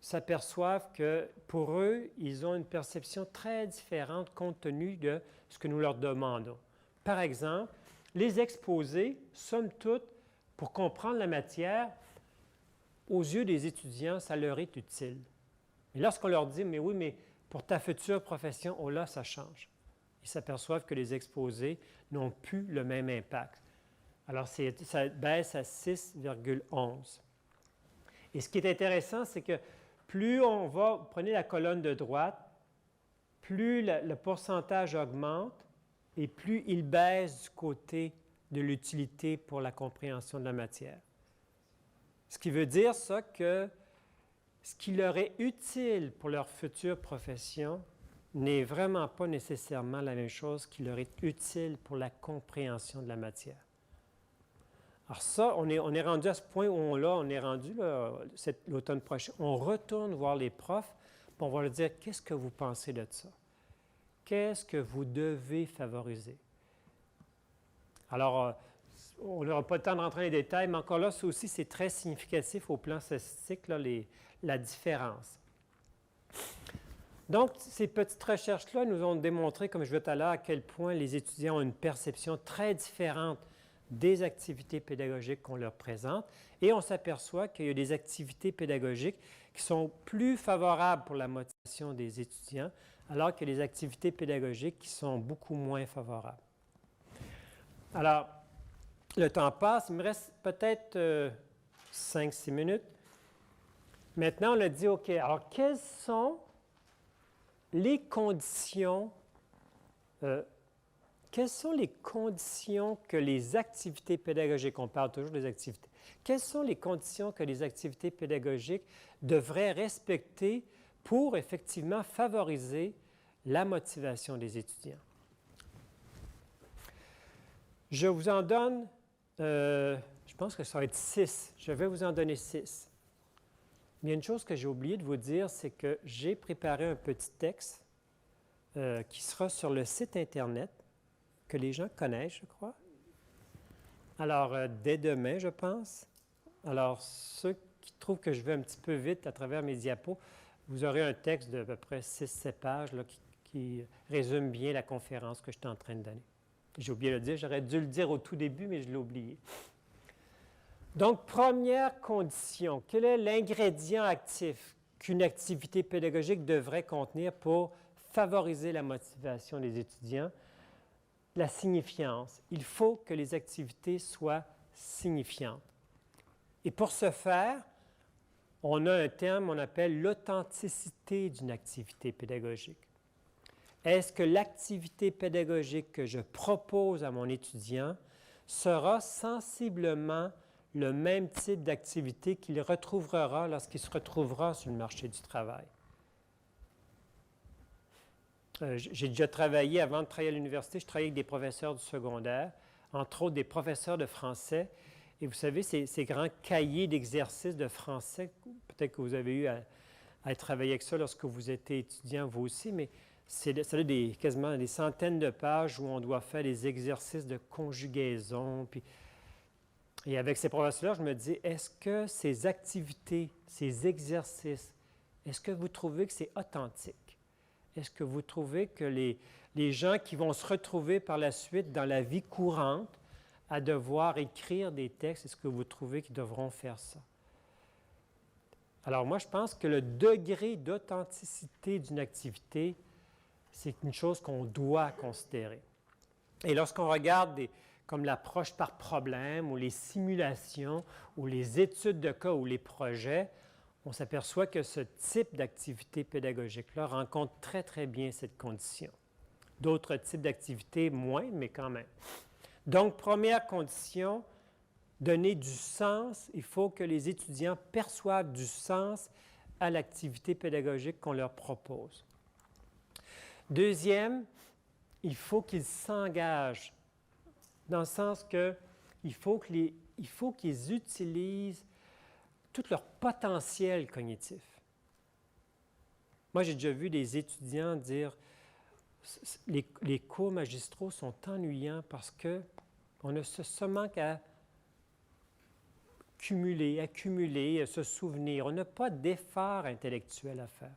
B: s'aperçoivent que pour eux, ils ont une perception très différente compte tenu de ce que nous leur demandons. Par exemple, les exposés, somme toute, pour comprendre la matière, aux yeux des étudiants, ça leur est utile. Et lorsqu'on leur dit, mais oui, mais pour ta future profession, oh là, ça change. Ils s'aperçoivent que les exposés n'ont plus le même impact. Alors, ça baisse à 6,11. Et ce qui est intéressant, c'est que plus on va, prenez la colonne de droite, plus le pourcentage augmente et plus il baisse du côté de l'utilité pour la compréhension de la matière. Ce qui veut dire ça que ce qui leur est utile pour leur future profession n'est vraiment pas nécessairement la même chose qui leur est utile pour la compréhension de la matière. Alors ça, on est rendu à ce point où on est rendu l'automne prochain. On retourne voir les profs, puis on va leur dire, qu'est-ce que vous pensez de ça? Qu'est-ce que vous devez favoriser? Alors, on n'aura pas le temps de rentrer dans les détails, mais encore là, ça aussi, c'est très significatif au plan statistique, là, la différence. Donc, ces petites recherches-là nous ont démontré, comme je disais tout à l'heure, à quel point les étudiants ont une perception très différente des activités pédagogiques qu'on leur présente. Et on s'aperçoit qu'il y a des activités pédagogiques qui sont plus favorables pour la motivation des étudiants, alors qu'il y a des activités pédagogiques qui sont beaucoup moins favorables. Alors, le temps passe, il me reste peut-être 5-6 minutes. Maintenant, on a dit, OK, alors quelles sont les conditions que les activités pédagogiques, on parle toujours des activités, quelles sont les conditions que les activités pédagogiques devraient respecter pour effectivement favoriser la motivation des étudiants. Je vous en donne, je pense que ça va être 6. Je vais vous en donner 6. Mais il y a une chose que j'ai oublié de vous dire, c'est que j'ai préparé un petit texte qui sera sur le site Internet, que les gens connaissent, je crois. Alors, dès demain, je pense. Alors, ceux qui trouvent que je vais un petit peu vite à travers mes diapos, vous aurez un texte d'à peu près 6-7 pages là, qui résume bien la conférence que je suis en train de donner. J'ai oublié de le dire, j'aurais dû le dire au tout début, mais je l'ai oublié. Donc, première condition, quel est l'ingrédient actif qu'une activité pédagogique devrait contenir pour favoriser la motivation des étudiants? La signifiance. Il faut que les activités soient signifiantes. Et pour ce faire, on a un terme qu'on appelle l'authenticité d'une activité pédagogique. Est-ce que l'activité pédagogique que je propose à mon étudiant sera sensiblement le même type d'activité qu'il retrouvera lorsqu'il se retrouvera sur le marché du travail? J'ai déjà travaillé, avant de travailler à l'université, je travaillais avec des professeurs du secondaire, entre autres des professeurs de français. Et vous savez, ces grands cahiers d'exercices de français, peut-être que vous avez eu à travailler avec ça lorsque vous étiez étudiant, vous aussi, mais ça a quasiment des centaines de pages où on doit faire des exercices de conjugaison. Et avec ces professeurs-là, je me dis, est-ce que ces activités, ces exercices, est-ce que vous trouvez que c'est authentique? Est-ce que vous trouvez que les gens qui vont se retrouver par la suite dans la vie courante à devoir écrire des textes, est-ce que vous trouvez qu'ils devront faire ça? Alors moi, je pense que le degré d'authenticité d'une activité, c'est une chose qu'on doit considérer. Et lorsqu'on regarde comme l'approche par problème ou les simulations ou les études de cas ou les projets, on s'aperçoit que ce type d'activité pédagogique-là rencontre très, très bien cette condition. D'autres types d'activités, moins, mais quand même. Donc, première condition, donner du sens. Il faut que les étudiants perçoivent du sens à l'activité pédagogique qu'on leur propose. Deuxième, il faut qu'ils s'engagent, dans le sens qu'il faut qu'ils utilisent tout leur potentiel cognitif. Moi, j'ai déjà vu des étudiants dire « les cours magistraux sont ennuyants parce qu'on a ce manque à accumuler, se souvenir. On n'a pas d'effort intellectuel à faire. »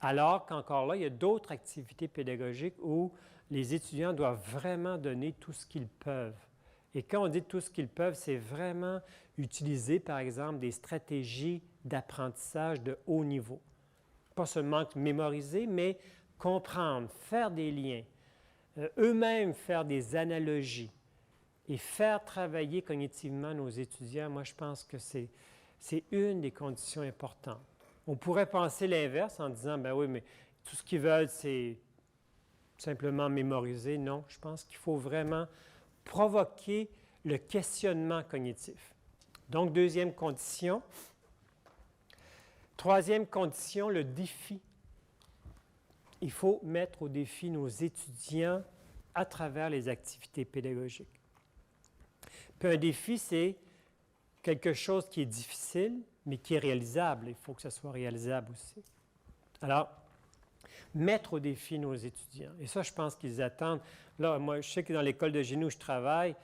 B: Alors qu'encore là, il y a d'autres activités pédagogiques où les étudiants doivent vraiment donner tout ce qu'ils peuvent. Et quand on dit tout ce qu'ils peuvent, c'est vraiment utiliser, par exemple, des stratégies d'apprentissage de haut niveau. Pas seulement mémoriser, mais comprendre, faire des liens, eux-mêmes faire des analogies et faire travailler cognitivement nos étudiants. Moi, je pense que c'est une des conditions importantes. On pourrait penser l'inverse en disant, ben oui, mais tout ce qu'ils veulent, c'est simplement mémoriser. Non, je pense qu'il faut vraiment provoquer le questionnement cognitif. Donc, deuxième condition. Troisième condition, le défi. Il faut mettre au défi nos étudiants à travers les activités pédagogiques. Puis un défi, c'est quelque chose qui est difficile, mais qui est réalisable. Il faut que ça soit réalisable aussi. Alors, mettre au défi nos étudiants. Et ça, je pense qu'ils attendent. Là, moi, je sais que dans l'école de génie où je travaille,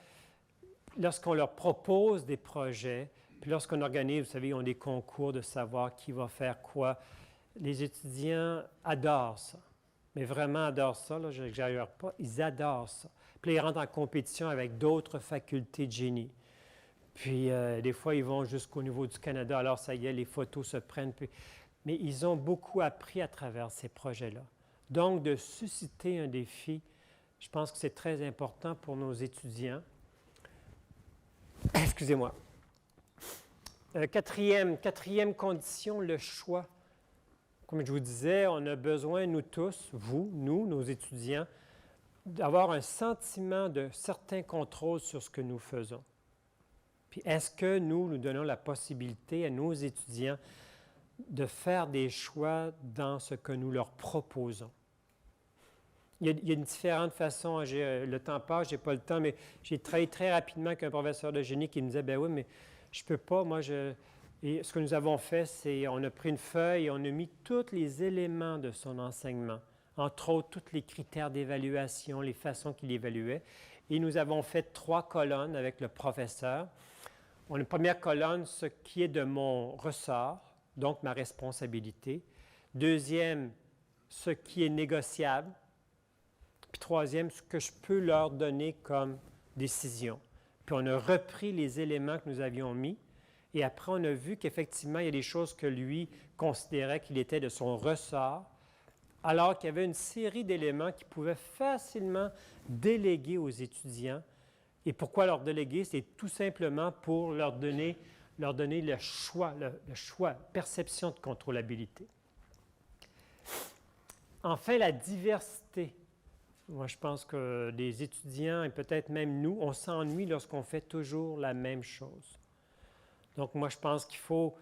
B: lorsqu'on leur propose des projets, puis lorsqu'on organise, vous savez, ils ont des concours de savoir qui va faire quoi, les étudiants adorent ça. Mais vraiment adorent ça, là, je n'exagère pas, ils adorent ça. Puis ils rentrent en compétition avec d'autres facultés de génie. Puis des fois, ils vont jusqu'au niveau du Canada, alors ça y est, les photos se prennent. Mais ils ont beaucoup appris à travers ces projets-là. Donc, de susciter un défi, je pense que c'est très important pour nos étudiants. Excusez-moi. Quatrième condition, le choix. Comme je vous disais, on a besoin, nous tous, nous, nos étudiants, d'avoir un sentiment de certain contrôle sur ce que nous faisons. Puis est-ce que nous donnons la possibilité à nos étudiants de faire des choix dans ce que nous leur proposons. Il y a une différente façon, le temps passe, je n'ai pas le temps, mais j'ai travaillé très rapidement avec un professeur de génie qui me disait, ben oui, mais je ne peux pas, Et ce que nous avons fait, c'est on a pris une feuille et on a mis tous les éléments de son enseignement, entre autres tous les critères d'évaluation, les façons qu'il évaluait, et nous avons fait 3 colonnes avec le professeur. On a une première colonne, ce qui est de mon ressort, donc ma responsabilité. Deuxième, ce qui est négociable. Puis troisième, ce que je peux leur donner comme décision. Puis on a repris les éléments que nous avions mis. Et après, on a vu qu'effectivement, il y a des choses que lui considérait qu'il était de son ressort, alors qu'il y avait une série d'éléments qu'il pouvait facilement déléguer aux étudiants. Et pourquoi leur déléguer? C'est tout simplement pour leur donner le choix, perception de contrôlabilité. Enfin, la diversité. Moi, je pense que les étudiants, et peut-être même nous, on s'ennuie lorsqu'on fait toujours la même chose. Donc, moi, je pense qu'il faut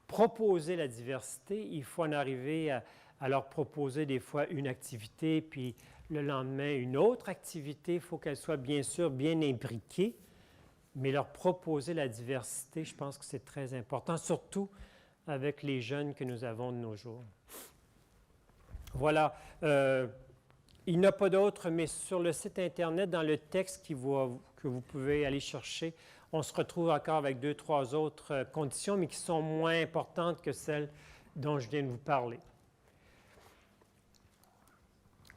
B: proposer la diversité. Il faut en arriver à leur proposer des fois une activité, puis le lendemain, une autre activité. Il faut qu'elle soit bien sûr bien imbriquée, mais leur proposer la diversité, je pense que c'est très important, surtout avec les jeunes que nous avons de nos jours. Voilà. Il n'y en a pas d'autre, mais sur le site Internet, dans le texte que vous pouvez aller chercher, on se retrouve encore avec 2, 3 autres conditions, mais qui sont moins importantes que celles dont je viens de vous parler.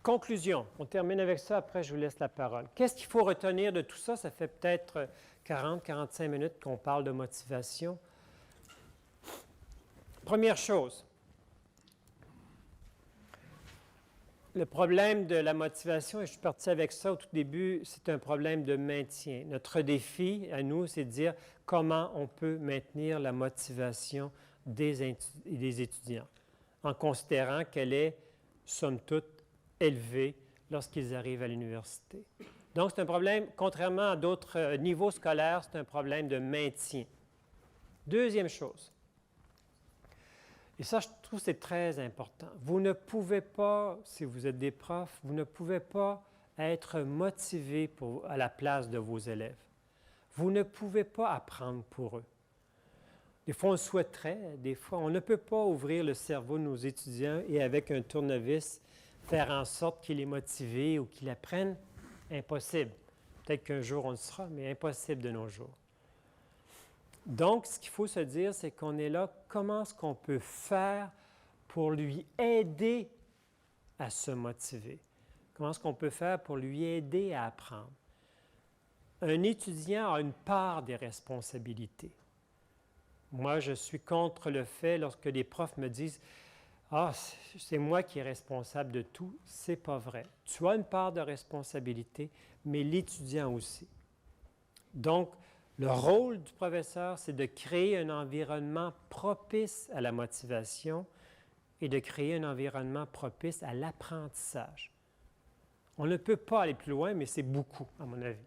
B: Conclusion. On termine avec ça, après je vous laisse la parole. Qu'est-ce qu'il faut retenir de tout ça? Ça fait peut-être 40-45 minutes qu'on parle de motivation. Première chose, le problème de la motivation, et je suis parti avec ça au tout début, c'est un problème de maintien. Notre défi à nous, c'est de dire comment on peut maintenir la motivation des étudiants, en considérant qu'elle est, somme toute, élevée lorsqu'ils arrivent à l'université. Donc, c'est un problème, contrairement à d'autres niveaux scolaires, c'est un problème de maintien. Deuxième chose, et ça, je trouve que c'est très important. Vous ne pouvez pas, si vous êtes des profs, vous ne pouvez pas être motivé à la place de vos élèves. Vous ne pouvez pas apprendre pour eux. Des fois, on souhaiterait, des fois, on ne peut pas ouvrir le cerveau de nos étudiants et avec un tournevis, faire en sorte qu'ils aient motivés ou qu'ils apprennent. Impossible. Peut-être qu'un jour, on le sera, mais impossible de nos jours. Donc, ce qu'il faut se dire, c'est qu'on est là, comment est-ce qu'on peut faire pour lui aider à se motiver? Comment est-ce qu'on peut faire pour lui aider à apprendre? Un étudiant a une part des responsabilités. Moi, je suis contre le fait, lorsque les profs me disent « Ah, c'est moi qui est responsable de tout », c'est pas vrai. Tu as une part de responsabilité, mais l'étudiant aussi. Donc, le rôle du professeur, c'est de créer un environnement propice à la motivation et de créer un environnement propice à l'apprentissage. On ne peut pas aller plus loin, mais c'est beaucoup, à mon avis.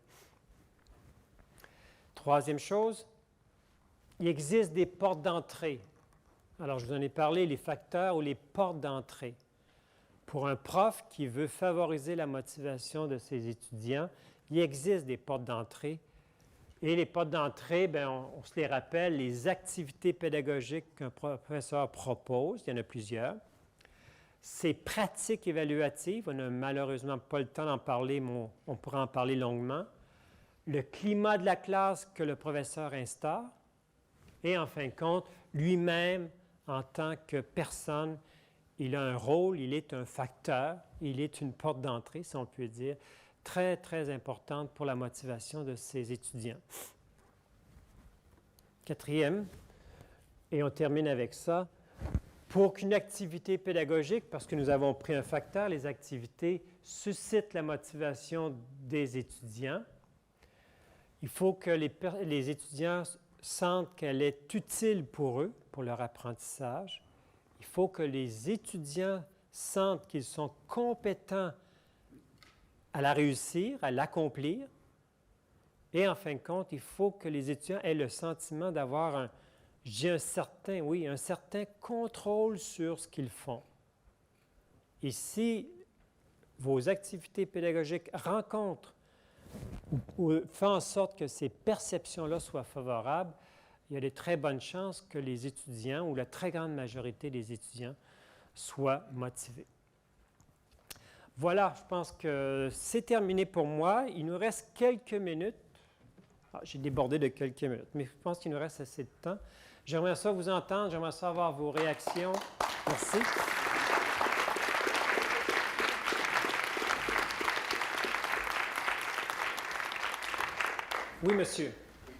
B: Troisième chose, il existe des portes d'entrée. Alors, je vous en ai parlé, les facteurs ou les portes d'entrée. Pour un prof qui veut favoriser la motivation de ses étudiants, il existe des portes d'entrée. Et les portes d'entrée, on se les rappelle, les activités pédagogiques qu'un professeur propose, il y en a plusieurs. Ces pratiques évaluatives, on n'a malheureusement pas le temps d'en parler, mais on pourra en parler longuement. Le climat de la classe que le professeur instaure. Et en fin de compte, lui-même, en tant que personne, il a un rôle, il est un facteur, il est une porte d'entrée, si on peut dire, très, très importante pour la motivation de ses étudiants. Quatrième, et on termine avec ça, pour qu'une activité pédagogique, parce que nous avons pris un facteur, les activités suscitent la motivation des étudiants, il faut que les étudiants sentent qu'elle est utile pour eux, pour leur apprentissage. Il faut que les étudiants sentent qu'ils sont compétents à la réussir, à l'accomplir. Et en fin de compte, il faut que les étudiants aient le sentiment d'avoir j'ai un certain contrôle sur ce qu'ils font. Et si vos activités pédagogiques rencontrent ou font en sorte que ces perceptions-là soient favorables, il y a de très bonnes chances que les étudiants, ou la très grande majorité des étudiants, soient motivés. Voilà, je pense que c'est terminé pour moi. Il nous reste quelques minutes. J'ai débordé de quelques minutes, mais je pense qu'il nous reste assez de temps. J'aimerais ça vous entendre, j'aimerais ça avoir vos réactions. Merci. Oui, monsieur.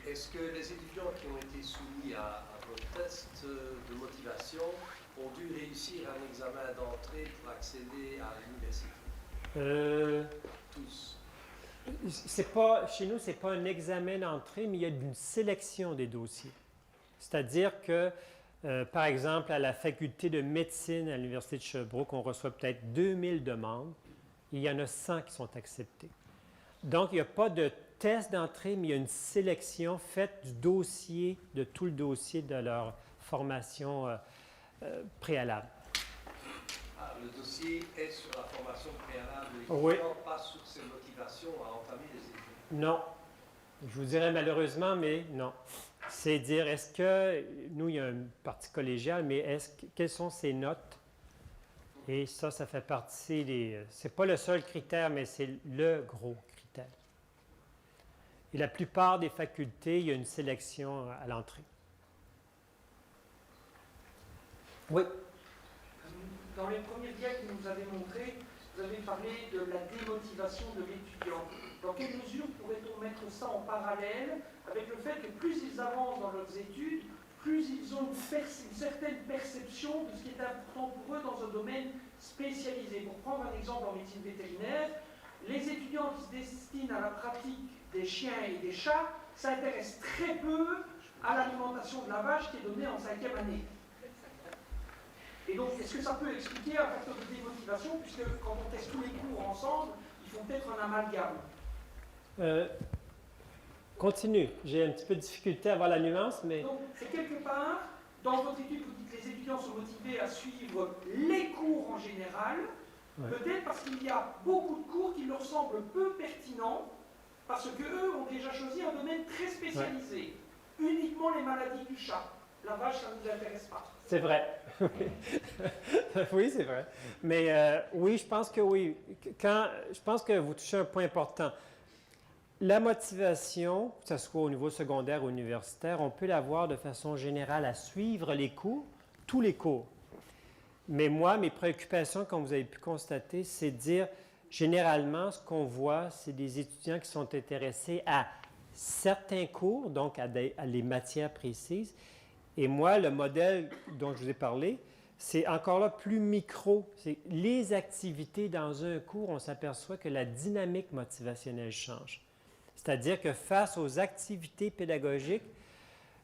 C: Est-ce que les étudiants qui ont été soumis à vos tests de motivation ont dû réussir un examen d'entrée pour accéder à l'université? Tous.
B: Chez nous, ce n'est pas un examen d'entrée, mais il y a une sélection des dossiers. C'est-à-dire que, par exemple, à la faculté de médecine à l'Université de Sherbrooke, on reçoit peut-être 2000 demandes et il y en a 100 qui sont acceptées. Donc, il n'y a pas de test d'entrée, mais il y a une sélection faite du dossier, de tout le dossier de leur formation préalable.
C: Le dossier est sur la formation préalable de
B: Oui.
C: pas sur ses motivations à entamer les études.
B: Non. Je vous dirais malheureusement, mais non. C'est dire, est-ce que, nous, il y a une partie collégiale, mais quelles sont ses notes? Et ça fait partie des... c'est pas le seul critère, mais c'est le gros critère. Et la plupart des facultés, il y a une sélection à l'entrée. Oui.
D: Dans les premiers dias que vous avez montrés, vous avez parlé de la démotivation de l'étudiant. Dans quelle mesure pourrait-on mettre ça en parallèle avec le fait que plus ils avancent dans leurs études, plus ils ont une certaine perception de ce qui est important pour eux dans un domaine spécialisé. Pour prendre un exemple en médecine vétérinaire, les étudiants qui se destinent à la pratique des chiens et des chats s'intéressent très peu à l'alimentation de la vache qui est donnée en 5e année. Et donc, est-ce que ça peut expliquer un facteur de démotivation, puisque quand on teste tous les cours ensemble, ils font peut-être un amalgame?
B: Continue. J'ai un petit peu de difficulté à voir la nuance, mais...
D: Donc, c'est quelque part, dans votre étude, vous dites que les étudiants sont motivés à suivre les cours en général,
B: ouais.
D: Peut-être parce qu'il y a beaucoup de cours qui leur semblent peu pertinents, parce qu'eux ont déjà choisi un domaine très spécialisé. Ouais. Uniquement les maladies du chat. La vache, ça ne nous intéresse pas.
B: C'est vrai. Oui, c'est vrai. Mais oui, je pense que oui. Je pense que vous touchez un point important. La motivation, que ce soit au niveau secondaire ou universitaire, on peut l'avoir de façon générale à suivre les cours, tous les cours. Mais moi, mes préoccupations, comme vous avez pu constater, c'est de dire, généralement, ce qu'on voit, c'est des étudiants qui sont intéressés à certains cours, donc à les matières précises. Et moi, le modèle dont je vous ai parlé, c'est encore là plus micro. C'est les activités dans un cours, on s'aperçoit que la dynamique motivationnelle change. C'est-à-dire que face aux activités pédagogiques,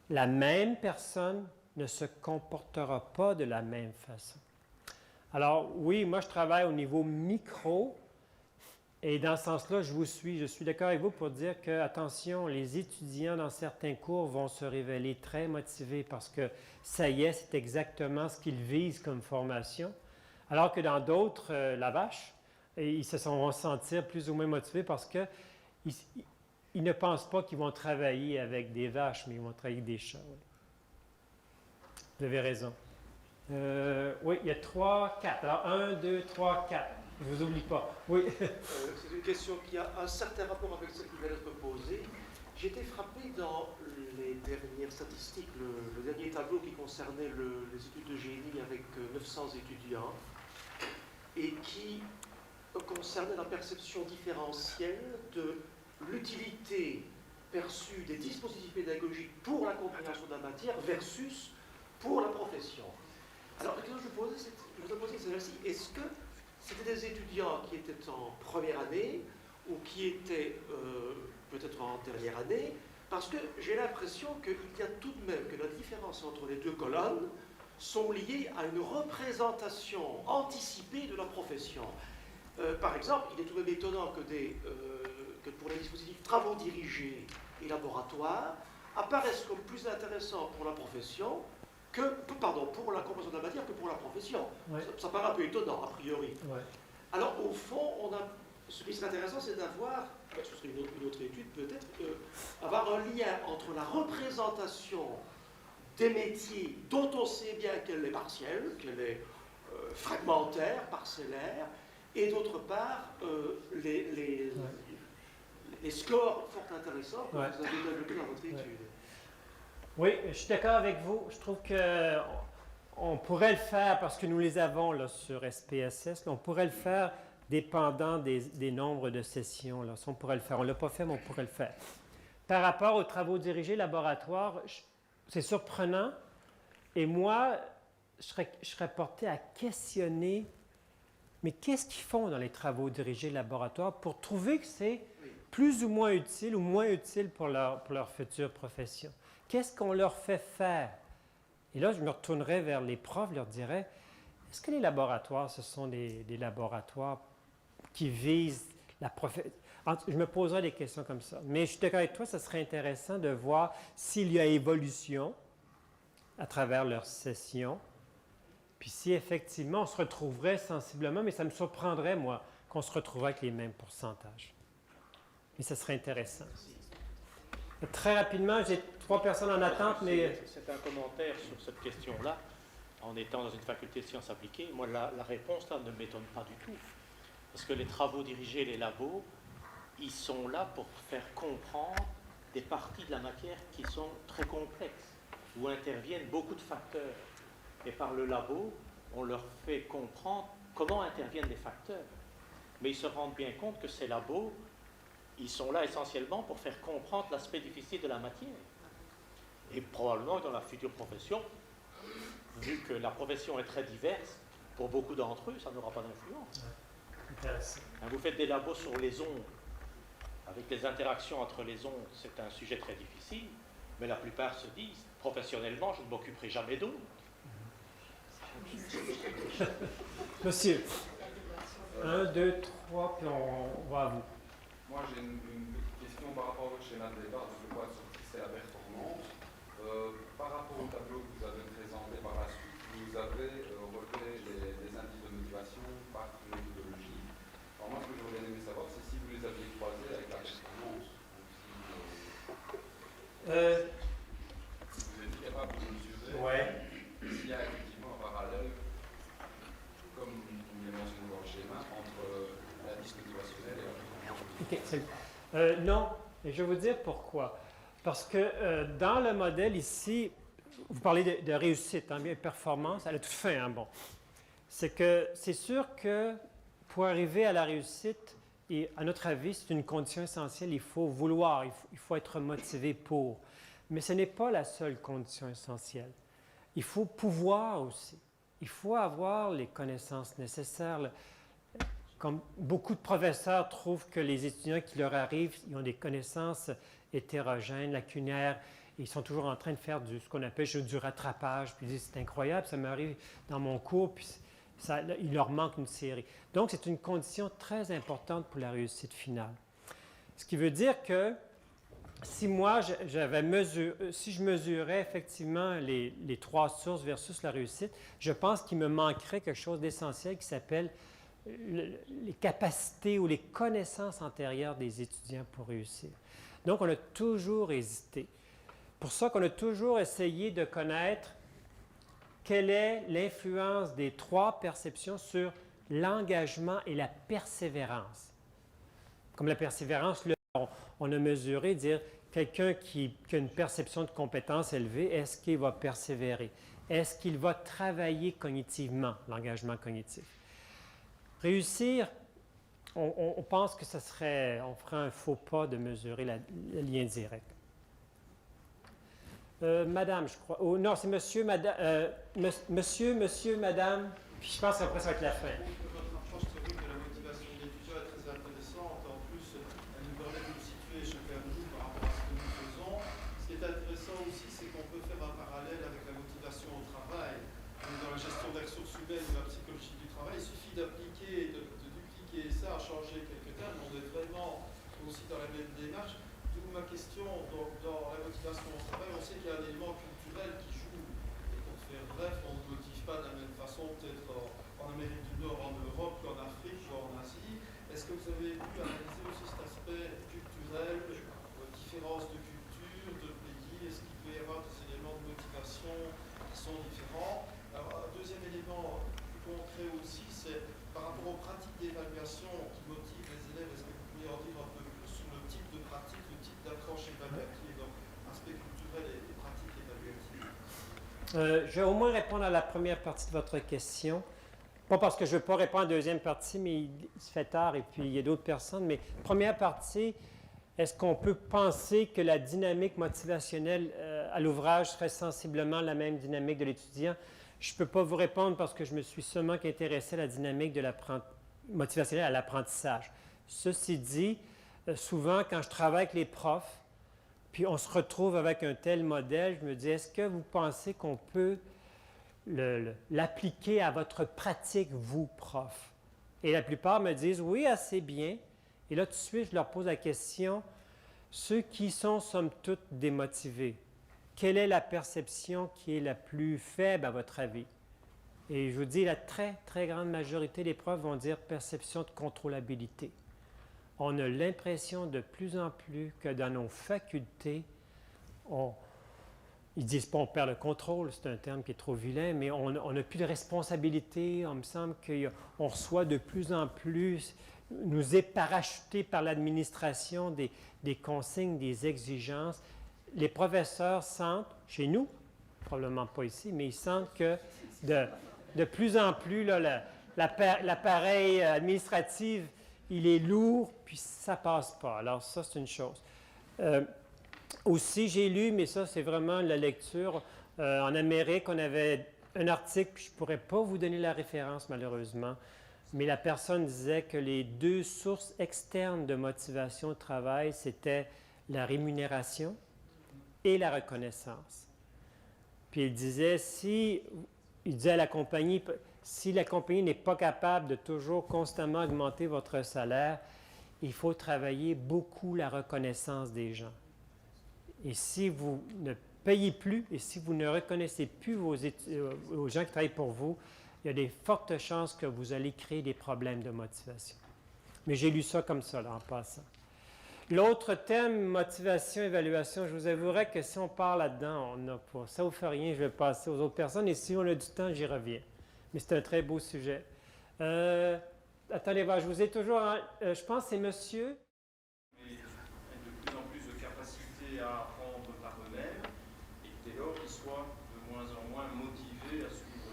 B: la même personne ne se comportera pas de la même façon. Alors oui, moi je travaille au niveau micro et dans ce sens-là, je suis d'accord avec vous pour dire que, attention, les étudiants dans certains cours vont se révéler très motivés parce que ça y est, c'est exactement ce qu'ils visent comme formation, alors que dans d'autres, la vache, ils vont se sentir plus ou moins motivés parce que ils ne pensent pas qu'ils vont travailler avec des vaches, mais ils vont travailler avec des chats. Oui. Vous avez raison. Oui, il y a 3, 4. Alors, 1, 2, 3, 4. Je ne vous oublie pas. Oui.
E: C'est une question qui a un certain rapport avec ce qui vient d'être posé. J'ai été frappé dans les dernières statistiques, le dernier tableau qui concernait les études de génie avec 900 étudiants et qui concernait la perception différentielle de l'utilité perçue des dispositifs pédagogiques pour la compréhension de la matière versus pour la profession. Alors, la question que je vous posais, c'est celle-ci. Est-ce que c'était des étudiants qui étaient en première année ou qui étaient peut-être en dernière année? Parce que j'ai l'impression qu'il y a tout de même que la différence entre les deux colonnes sont liées à une représentation anticipée de la profession. Par exemple, il est tout de même étonnant que pour les dispositifs travaux dirigés et laboratoires, apparaissent comme plus intéressants pour la profession pour la compréhension de la matière que pour la profession.
B: Ouais.
E: Ça paraît un peu étonnant, a priori.
B: Ouais.
E: Alors, au fond, ce qui serait intéressant, c'est d'avoir, ce serait une autre étude peut-être, avoir un lien entre la représentation des métiers dont on sait bien qu'elle est partielle, qu'elle est fragmentaire, parcellaire, et d'autre part, les scores fort intéressants que vous avez développés dans votre étude.
B: Oui, je suis d'accord avec vous. Je trouve qu'on pourrait le faire, parce que nous les avons là, sur SPSS, là, on pourrait le faire dépendant des nombres de sessions. Là. Ça, on pourrait le faire. On ne l'a pas fait, mais on pourrait le faire. Par rapport aux travaux dirigés laboratoire, c'est surprenant. Et moi, je serais porté à questionner, mais qu'est-ce qu'ils font dans les travaux dirigés laboratoire pour trouver que c'est plus ou moins utile pour leur future profession? Qu'est-ce qu'on leur fait faire? Et là, je me retournerais vers les profs, leur dirais, est-ce que les laboratoires, ce sont des laboratoires qui visent la profession? Je me poserais des questions comme ça. Mais je suis d'accord avec toi, ça serait intéressant de voir s'il y a évolution à travers leurs sessions. Puis si effectivement, on se retrouverait sensiblement, mais ça me surprendrait, moi, qu'on se retrouverait avec les mêmes pourcentages. Mais ça serait intéressant. Très rapidement, j'ai 3 personnes en attente, mais...
F: C'est un commentaire sur cette question-là. En étant dans une faculté de sciences appliquées, moi, la réponse là ne m'étonne pas du tout. Parce que les travaux dirigés, les labos, ils sont là pour faire comprendre des parties de la matière qui sont très complexes, où interviennent beaucoup de facteurs. Et par le labo, on leur fait comprendre comment interviennent les facteurs. Mais ils se rendent bien compte que ces labos, ils sont là essentiellement pour faire comprendre la spécificité de la matière. Et probablement dans la future profession, vu que la profession est très diverse, pour beaucoup d'entre eux, ça n'aura pas d'influence.
B: Intéressant.
F: Vous faites des labos sur les ondes. Avec les interactions entre les ondes, c'est un sujet très difficile, mais la plupart se disent, professionnellement, je ne m'occuperai jamais d'ondes.
B: Monsieur, 1, 2, 3, puis on va à vous.
G: Moi, j'ai une petite question par rapport au schéma de départ, donc je vois sur c'est la performance. Par rapport au tableau que vous avez présenté par la suite, vous avez relevé les indices de motivation par méthodologie. Alors moi, ce que j'aurais bien aimé savoir, c'est si vous les aviez croisés avec la performance. Vous êtes capable de mesurer s'il y a effectivement un parallèle, comme vous l'avez mentionné dans le schéma, entre l'indice motivationnel et la performance.
B: OK. Non, et je vais vous dire pourquoi. Parce que dans le modèle ici, vous parlez de réussite, bien performance, elle a tout fait, bon. C'est sûr que pour arriver à la réussite, et à notre avis, c'est une condition essentielle, il faut vouloir, il faut être motivé pour. Mais ce n'est pas la seule condition essentielle. Il faut pouvoir aussi. Il faut avoir les connaissances nécessaires. Comme beaucoup de professeurs trouvent que les étudiants qui leur arrivent, ils ont des connaissances hétérogènes, lacunaires, ils sont toujours en train de faire ce qu'on appelle du rattrapage, puis ils disent c'est incroyable, ça m'arrive dans mon cours, puis il leur manque une série. Donc, c'est une condition très importante pour la réussite finale. Ce qui veut dire que si moi, si je mesurais effectivement les 3 sources versus la réussite, je pense qu'il me manquerait quelque chose d'essentiel qui s'appelle les capacités ou les connaissances antérieures des étudiants pour réussir. Donc, on a toujours hésité. Pour ça qu'on a toujours essayé de connaître quelle est l'influence des 3 perceptions sur l'engagement et la persévérance. Comme la persévérance, là, on a mesuré, dire quelqu'un qui a une perception de compétence élevée, est-ce qu'il va persévérer? Est-ce qu'il va travailler cognitivement, l'engagement cognitif? Réussir, on pense que on ferait un faux pas de mesurer le lien direct. Madame, je crois. Oh, non, c'est monsieur, madame. Monsieur, madame. Puis je pense qu'après, ça va être la fin.
H: Votre approche théorique de la motivation de l'étudiant est très intéressante. En plus, elle nous permet de nous situer chacun de nous par rapport à ce que nous faisons. Ce qui est intéressant aussi, c'est qu'on peut faire un parallèle avec la motivation au travail. Dans la gestion des ressources humaines ou la psychologie du travail, il suffit d'appliquer, de dupliquer ça, changer quelques termes. On est vraiment aussi dans la même démarche. D'où ma question, donc, dans la motivation au travail, on sait qu'il y a un élément culturel qui joue. Et pour faire bref, on ne motive pas de la même façon, peut-être en Amérique du Nord, en Europe, qu'en Afrique ou en Asie. Est-ce que vous avez pu analyser aussi cet aspect culturel, différence de culture, de pays? Est-ce qu'il peut y avoir des éléments de motivation qui sont différents? Alors, un deuxième élément plus concret aussi, c'est par rapport aux pratiques d'évaluation qui motivent les élèves. Est-ce que vous pouvez en dire un peu plus sur le type de pratique, le type d'approche évaluative, donc aspect culturel et pratique évaluative?
B: Je vais au moins répondre à la première partie de votre question. Pas parce que je ne veux pas répondre à la deuxième partie, mais il se fait tard et puis il y a d'autres personnes. Mais première partie, est-ce qu'on peut penser que la dynamique motivationnelle à l'ouvrage serait sensiblement la même dynamique de l'étudiant? Je ne peux pas vous répondre parce que je me suis seulement intéressé à la dynamique de motivationnelle à l'apprentissage. Ceci dit, souvent quand je travaille avec les profs, puis on se retrouve avec un tel modèle, je me dis, est-ce que vous pensez qu'on peut l'appliquer à votre pratique, vous, prof? Et la plupart me disent, oui, assez bien. Et là, tout de suite, je leur pose la question, ceux qui sont, somme toute, démotivés, quelle est la perception qui est la plus faible à votre avis? Et je vous dis, la très, très grande majorité des profs vont dire perception de contrôlabilité. On a l'impression de plus en plus que dans nos facultés, ils disent pas on perd le contrôle, c'est un terme qui est trop vilain, mais on n'a plus de responsabilité. Il me semble qu'on reçoit de plus en plus, nous est parachuté par l'administration des consignes, des exigences. Les professeurs sentent, chez nous, probablement pas ici, mais ils sentent que de plus en plus, là, l'appareil administratif, il est lourd, puis ça ne passe pas. Alors ça, c'est une chose. Aussi, j'ai lu, mais ça, c'est vraiment la lecture. En Amérique, on avait un article, je ne pourrais pas vous donner la référence, malheureusement, mais la personne disait que les deux sources externes de motivation au travail, c'était la rémunération et la reconnaissance. Puis il disait, il disait à la compagnie, si la compagnie n'est pas capable de toujours constamment augmenter votre salaire, il faut travailler beaucoup la reconnaissance des gens. Et si vous ne payez plus et si vous ne reconnaissez plus aux gens qui travaillent pour vous, il y a des fortes chances que vous allez créer des problèmes de motivation. Mais j'ai lu ça comme ça, là, en passant. L'autre thème, motivation, évaluation, je vous avouerai que si on part là-dedans, on n'a pas. Ça ne vous fait rien, je vais passer aux autres personnes et si on a du temps, j'y reviens. Mais c'est un très beau sujet. Attendez, je vous ai toujours... je pense que c'est monsieur.
I: Mais de plus en plus de capacité à apprendre par eux-mêmes et dès lors qu'ils soient de moins en moins motivés à suivre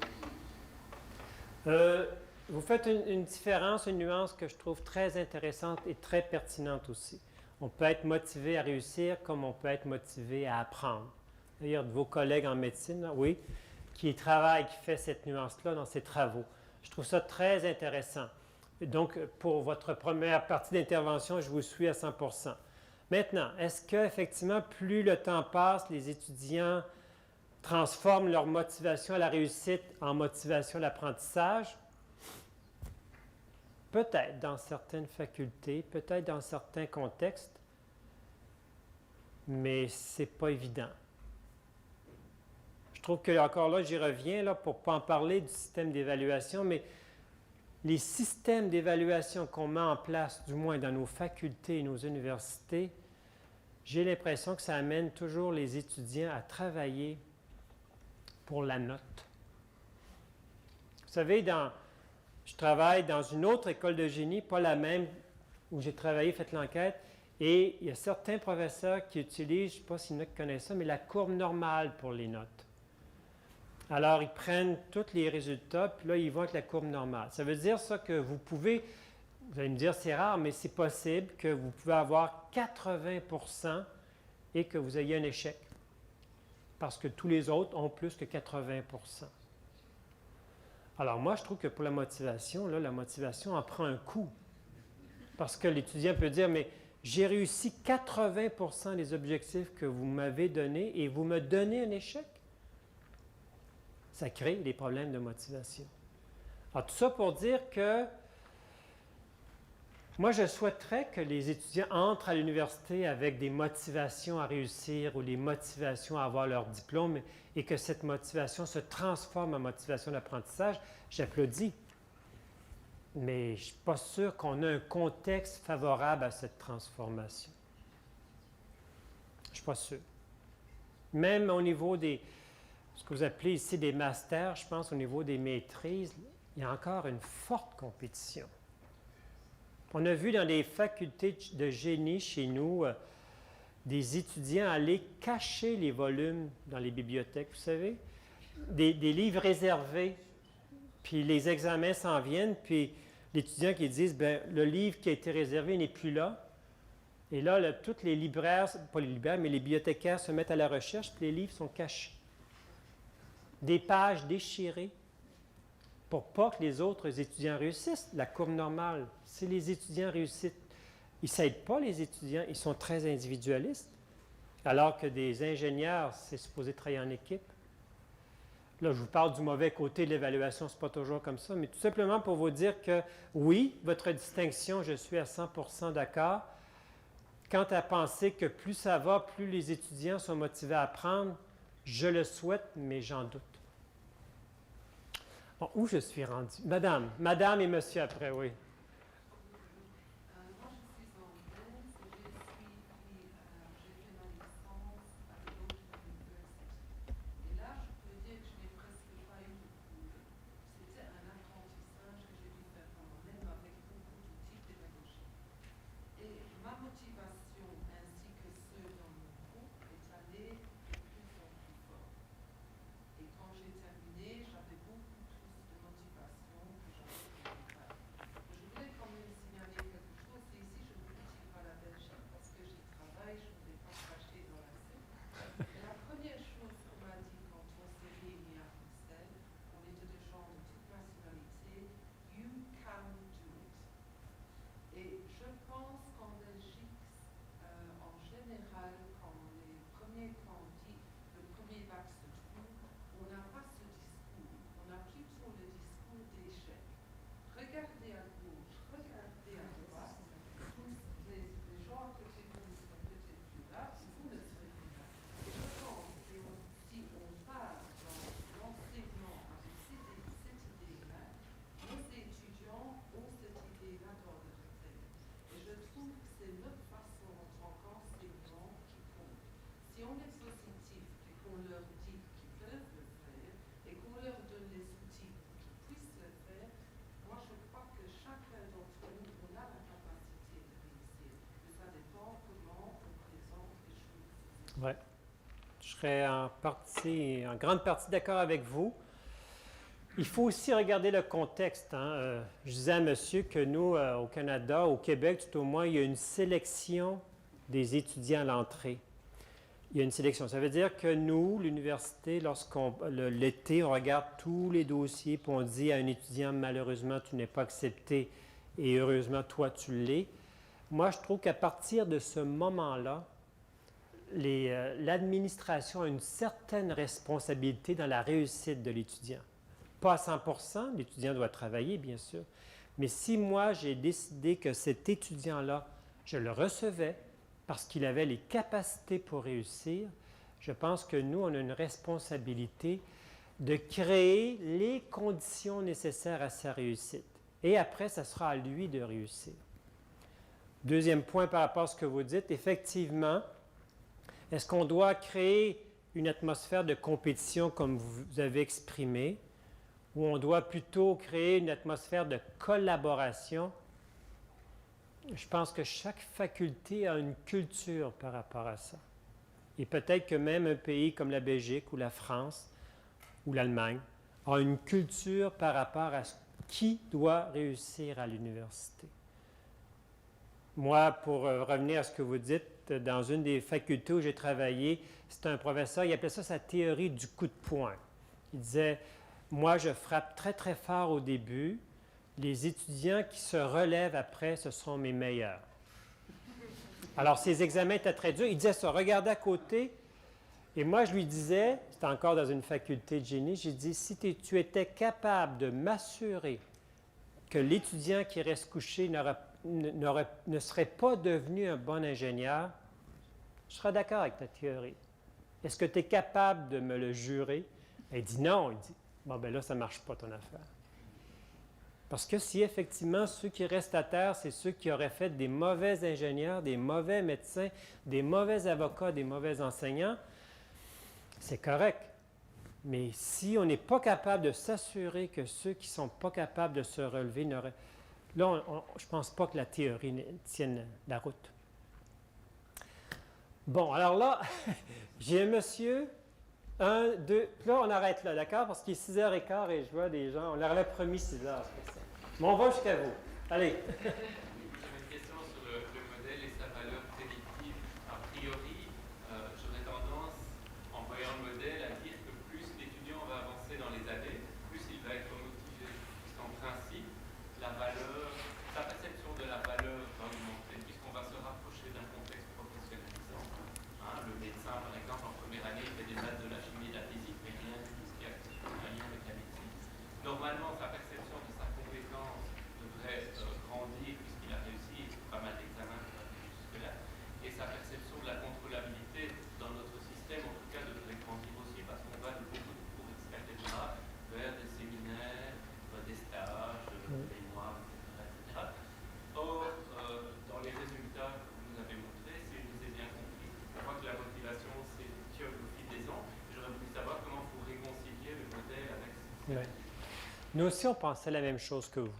I: les cours.
B: Vous faites une différence, une nuance que je trouve très intéressante et très pertinente aussi. On peut être motivé à réussir comme on peut être motivé à apprendre. D'ailleurs, de vos collègues en médecine, là, oui, qui travaillent, qui fait cette nuance-là dans ses travaux. Je trouve ça très intéressant. Donc, pour votre première partie d'intervention, je vous suis à 100%. Maintenant, est-ce qu'effectivement, plus le temps passe, les étudiants transforment leur motivation à la réussite en motivation à l'apprentissage? Peut-être dans certaines facultés, peut-être dans certains contextes, mais ce n'est pas évident. Je trouve que, encore là, j'y reviens là, pour ne pas en parler du système d'évaluation, mais les systèmes d'évaluation qu'on met en place, du moins dans nos facultés et nos universités, j'ai l'impression que ça amène toujours les étudiants à travailler pour la note. Vous savez, je travaille dans une autre école de génie, pas la même où j'ai travaillé, fait l'enquête, et il y a certains professeurs qui utilisent, je ne sais pas s'il y en a qui connaissent ça, mais la courbe normale pour les notes. Alors, ils prennent tous les résultats, puis là, ils vont avec la courbe normale. Ça veut dire ça que vous allez me dire c'est rare, mais c'est possible que vous pouvez avoir 80% et que vous ayez un échec. Parce que tous les autres ont plus que 80%. Alors moi, je trouve que pour la motivation, là, la motivation en prend un coup. Parce que l'étudiant peut dire, mais j'ai réussi 80% des objectifs que vous m'avez donnés et vous me donnez un échec. Ça crée des problèmes de motivation. Alors tout ça pour dire que Moi, je souhaiterais que les étudiants entrent à l'université avec des motivations à réussir ou des motivations à avoir leur diplôme et que cette motivation se transforme en motivation d'apprentissage. J'applaudis. Mais je ne suis pas sûr qu'on a un contexte favorable à cette transformation. Je ne suis pas sûr. Même au niveau des, ce que vous appelez ici des masters, je pense au niveau des maîtrises, il y a encore une forte compétition. On a vu dans les facultés de génie chez nous des étudiants aller cacher les volumes dans les bibliothèques, vous savez, des livres réservés, puis les examens s'en viennent, puis l'étudiant qui disent, bien, le livre qui a été réservé n'est plus là. Et là, tous les libraires, pas les libraires, mais les bibliothécaires se mettent à la recherche, puis les livres sont cachés. Des pages déchirées pour pas que les autres étudiants réussissent. La courbe normale, si les étudiants réussissent, ils ne s'aident pas, les étudiants, ils sont très individualistes, alors que des ingénieurs, c'est supposé travailler en équipe. Là, je vous parle du mauvais côté de l'évaluation, ce n'est pas toujours comme ça, mais tout simplement pour vous dire que oui, votre distinction, je suis à 100% d'accord. Quant à penser que plus ça va, plus les étudiants sont motivés à apprendre, je le souhaite, mais j'en doute. Bon, où je suis rendu? Madame et monsieur après, oui.
J: Moi, je suis anglaise et j'ai fait ma licence à l'autre université. Et là, je peux dire que je n'ai presque pas eu de cours. C'était un apprentissage que j'ai dû faire par moi-même avec beaucoup d'outils pédagogiques. Et ma motivation, ainsi que ceux dans mon groupe, est allée de plus en plus fort. Et quand j'ai terminé, j'avais beaucoup plus de motivation que j'avais au départ. Je voulais quand même signaler quelque chose, et ici je ne critique pas la Belgique parce que j'y travaille, je ne vais pas cracher dans la soupe. Mais la première chose qu'on m'a dit quand on s'est réunis à Bruxelles, on était des gens de toute nationalité, you can do it. Et je pense qu'en Belgique, en général, quand les premiers candidats, le premier bac se trouve, on n'a pas ce discours. On a plutôt le discours d'échec. Regardez à gauche, regardez à droite, tous les gens à côté de vous ne seront peut-être plus là, vous ne serez plus là. Et je pense que si on part dans l'enseignement avec cette idée-là, nos étudiants ont cette idée-là dans leur tête. Et je trouve que c'est notre façon en tant qu'enseignant qui compte. Si on est positif et qu'on leur dit qu'ils peuvent le faire et qu'on leur donne les outils pour qu'ils puissent le faire, moi je crois que chacun d'entre nous, on a la capacité de réussir. Mais ça dépend comment on présente les choses.
B: Ouais. Je serais en grande partie d'accord avec vous. Il faut aussi regarder le contexte. Je disais à monsieur que nous, au Canada, au Québec, tout au moins, il y a une sélection des étudiants à l'entrée. Il y a une sélection. Ça veut dire que nous, l'université, l'été, on regarde tous les dossiers, puis on dit à un étudiant, malheureusement, tu n'es pas accepté, et heureusement, toi, tu l'es. Moi, je trouve qu'à partir de ce moment-là, l'administration a une certaine responsabilité dans la réussite de l'étudiant. Pas à 100%, l'étudiant doit travailler, bien sûr. Mais si moi, j'ai décidé que cet étudiant-là, je le recevais parce qu'il avait les capacités pour réussir, je pense que nous, on a une responsabilité de créer les conditions nécessaires à sa réussite. Et après, ça sera à lui de réussir. Deuxième point par rapport à ce que vous dites, effectivement, est-ce qu'on doit créer une atmosphère de compétition comme vous avez exprimé, ou on doit plutôt créer une atmosphère de collaboration? Je pense que chaque faculté a une culture par rapport à ça. Et peut-être que même un pays comme la Belgique ou la France ou l'Allemagne a une culture par rapport à qui doit réussir à l'université. Moi, pour revenir à ce que vous dites, dans une des facultés où j'ai travaillé, c'était un professeur, il appelait ça sa théorie du coup de poing. Il disait, moi, je frappe très, très fort au début. Les étudiants qui se relèvent après, ce sont mes meilleurs. Alors, ces examens étaient très durs. Il disait ça, regardez à côté. Et moi, je lui disais, c'était encore dans une faculté de génie, j'ai dit, si tu étais capable de m'assurer que l'étudiant qui reste couché ne serait pas devenu un bon ingénieur, je serais d'accord avec ta théorie. Est-ce que tu es capable de me le jurer? Il dit non. Il dit, bon, ben là, ça ne marche pas ton affaire. Parce que si effectivement ceux qui restent à terre, c'est ceux qui auraient fait des mauvais ingénieurs, des mauvais médecins, des mauvais avocats, des mauvais enseignants, c'est correct. Mais si on n'est pas capable de s'assurer que ceux qui ne sont pas capables de se relever n'auraient... Là, je ne pense pas que la théorie tienne la route. Bon, alors là, j'ai un monsieur, 1, 2, puis là, on arrête là, d'accord? Parce qu'il est 6h15 et je vois des gens, on leur avait promis 6h. Mais on va jusqu'à vous. Allez.
K: J'avais une question sur le modèle et sa valeur prédictive. A priori, j'aurais tendance, en voyant le modèle, à dire que plus l'étudiant va avancer dans les années, plus il va être motivé. Puisqu'en principe, la valeur, sa perception de la valeur va augmenter, puisqu'on va se rapprocher d'un contexte professionnalisant. Hein, le médecin, par exemple, en première année, il fait des maths, de la chimie, de la physique, mais rien de tout ce qui a un lien avec la médecine. Normalement, sa perception de sa compétence devrait grandir, puisqu'il a réussi pas mal d'examens pour arriver jusque-là. Et sa perception de la contrôlabilité dans notre système, en tout cas, devrait grandir aussi, parce qu'on va de beaucoup de cours, etc., vers des séminaires, des stages, des mémoires, etc. Or, dans les résultats que vous nous avez montrés, si je vous ai bien compris, on voit que la motivation s'étiole au fil des ans. J'aurais voulu savoir comment vous réconciliez le modèle avec
B: Ouais. Nous aussi, on pensait la même chose que vous.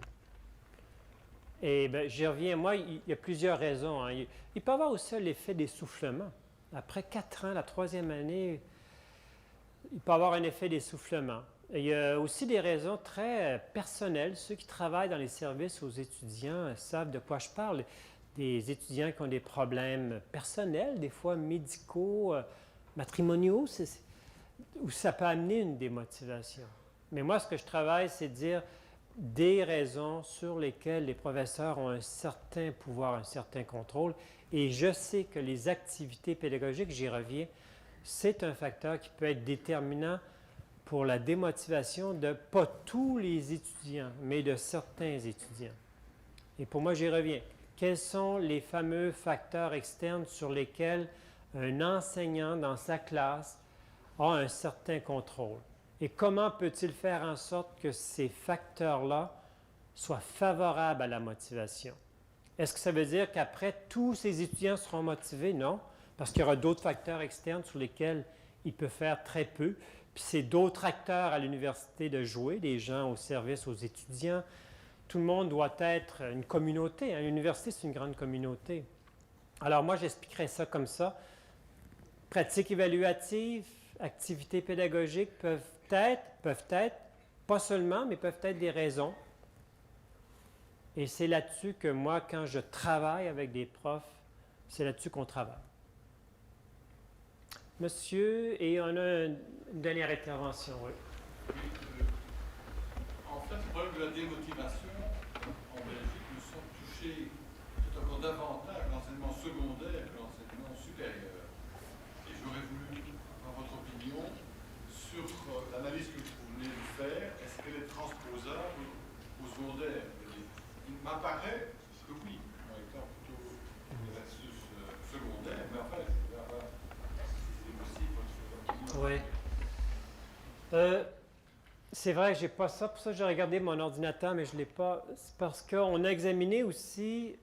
B: Et bien, j'y reviens. Moi, il y a plusieurs raisons. Hein. Il peut y avoir aussi l'effet d'essoufflement. Après 4 ans, la 3e année, il peut y avoir un effet d'essoufflement. Il y a aussi des raisons très personnelles. Ceux qui travaillent dans les services aux étudiants savent de quoi je parle. Des étudiants qui ont des problèmes personnels, des fois médicaux, matrimoniaux, où ça peut amener une démotivation. Mais moi, ce que je travaille, c'est de dire des raisons sur lesquelles les professeurs ont un certain pouvoir, un certain contrôle. Et je sais que les activités pédagogiques, j'y reviens, c'est un facteur qui peut être déterminant pour la démotivation de pas tous les étudiants, mais de certains étudiants. Et pour moi, j'y reviens. Quels sont les fameux facteurs externes sur lesquels un enseignant dans sa classe a un certain contrôle? Et comment peut-il faire en sorte que ces facteurs-là soient favorables à la motivation? Est-ce que ça veut dire qu'après, tous ces étudiants seront motivés? Non, parce qu'il y aura d'autres facteurs externes sur lesquels il peut faire très peu. Puis c'est d'autres acteurs à l'université de jouer, des gens au service aux étudiants. Tout le monde doit être une communauté. Hein. L'université, c'est une grande communauté. Alors moi, j'expliquerai ça comme ça. Pratiques évaluatives, activités pédagogiques peuvent être, pas seulement, mais peuvent être des raisons. Et c'est là-dessus que moi, quand je travaille avec des profs, c'est là-dessus qu'on travaille. Monsieur, et on a une dernière intervention, oui.
L: En fait, le problème de la démotivation, en Belgique, nous sommes touchés tout encore davantage l'enseignement secondaire que l'enseignement supérieur. Et j'aurais voulu avoir votre opinion sur l'analyse que vous venez de faire. Est-ce qu'elle est transposable au secondaire? Il m'apparaît que oui, en étant plutôt versus secondaire, mais enfin, je vais avoir, si c'est possible, votre opinion.
B: Oui. C'est vrai que je n'ai pas ça, pour ça que j'ai regardé mon ordinateur, mais je ne l'ai pas. C'est parce qu'on a examiné aussi,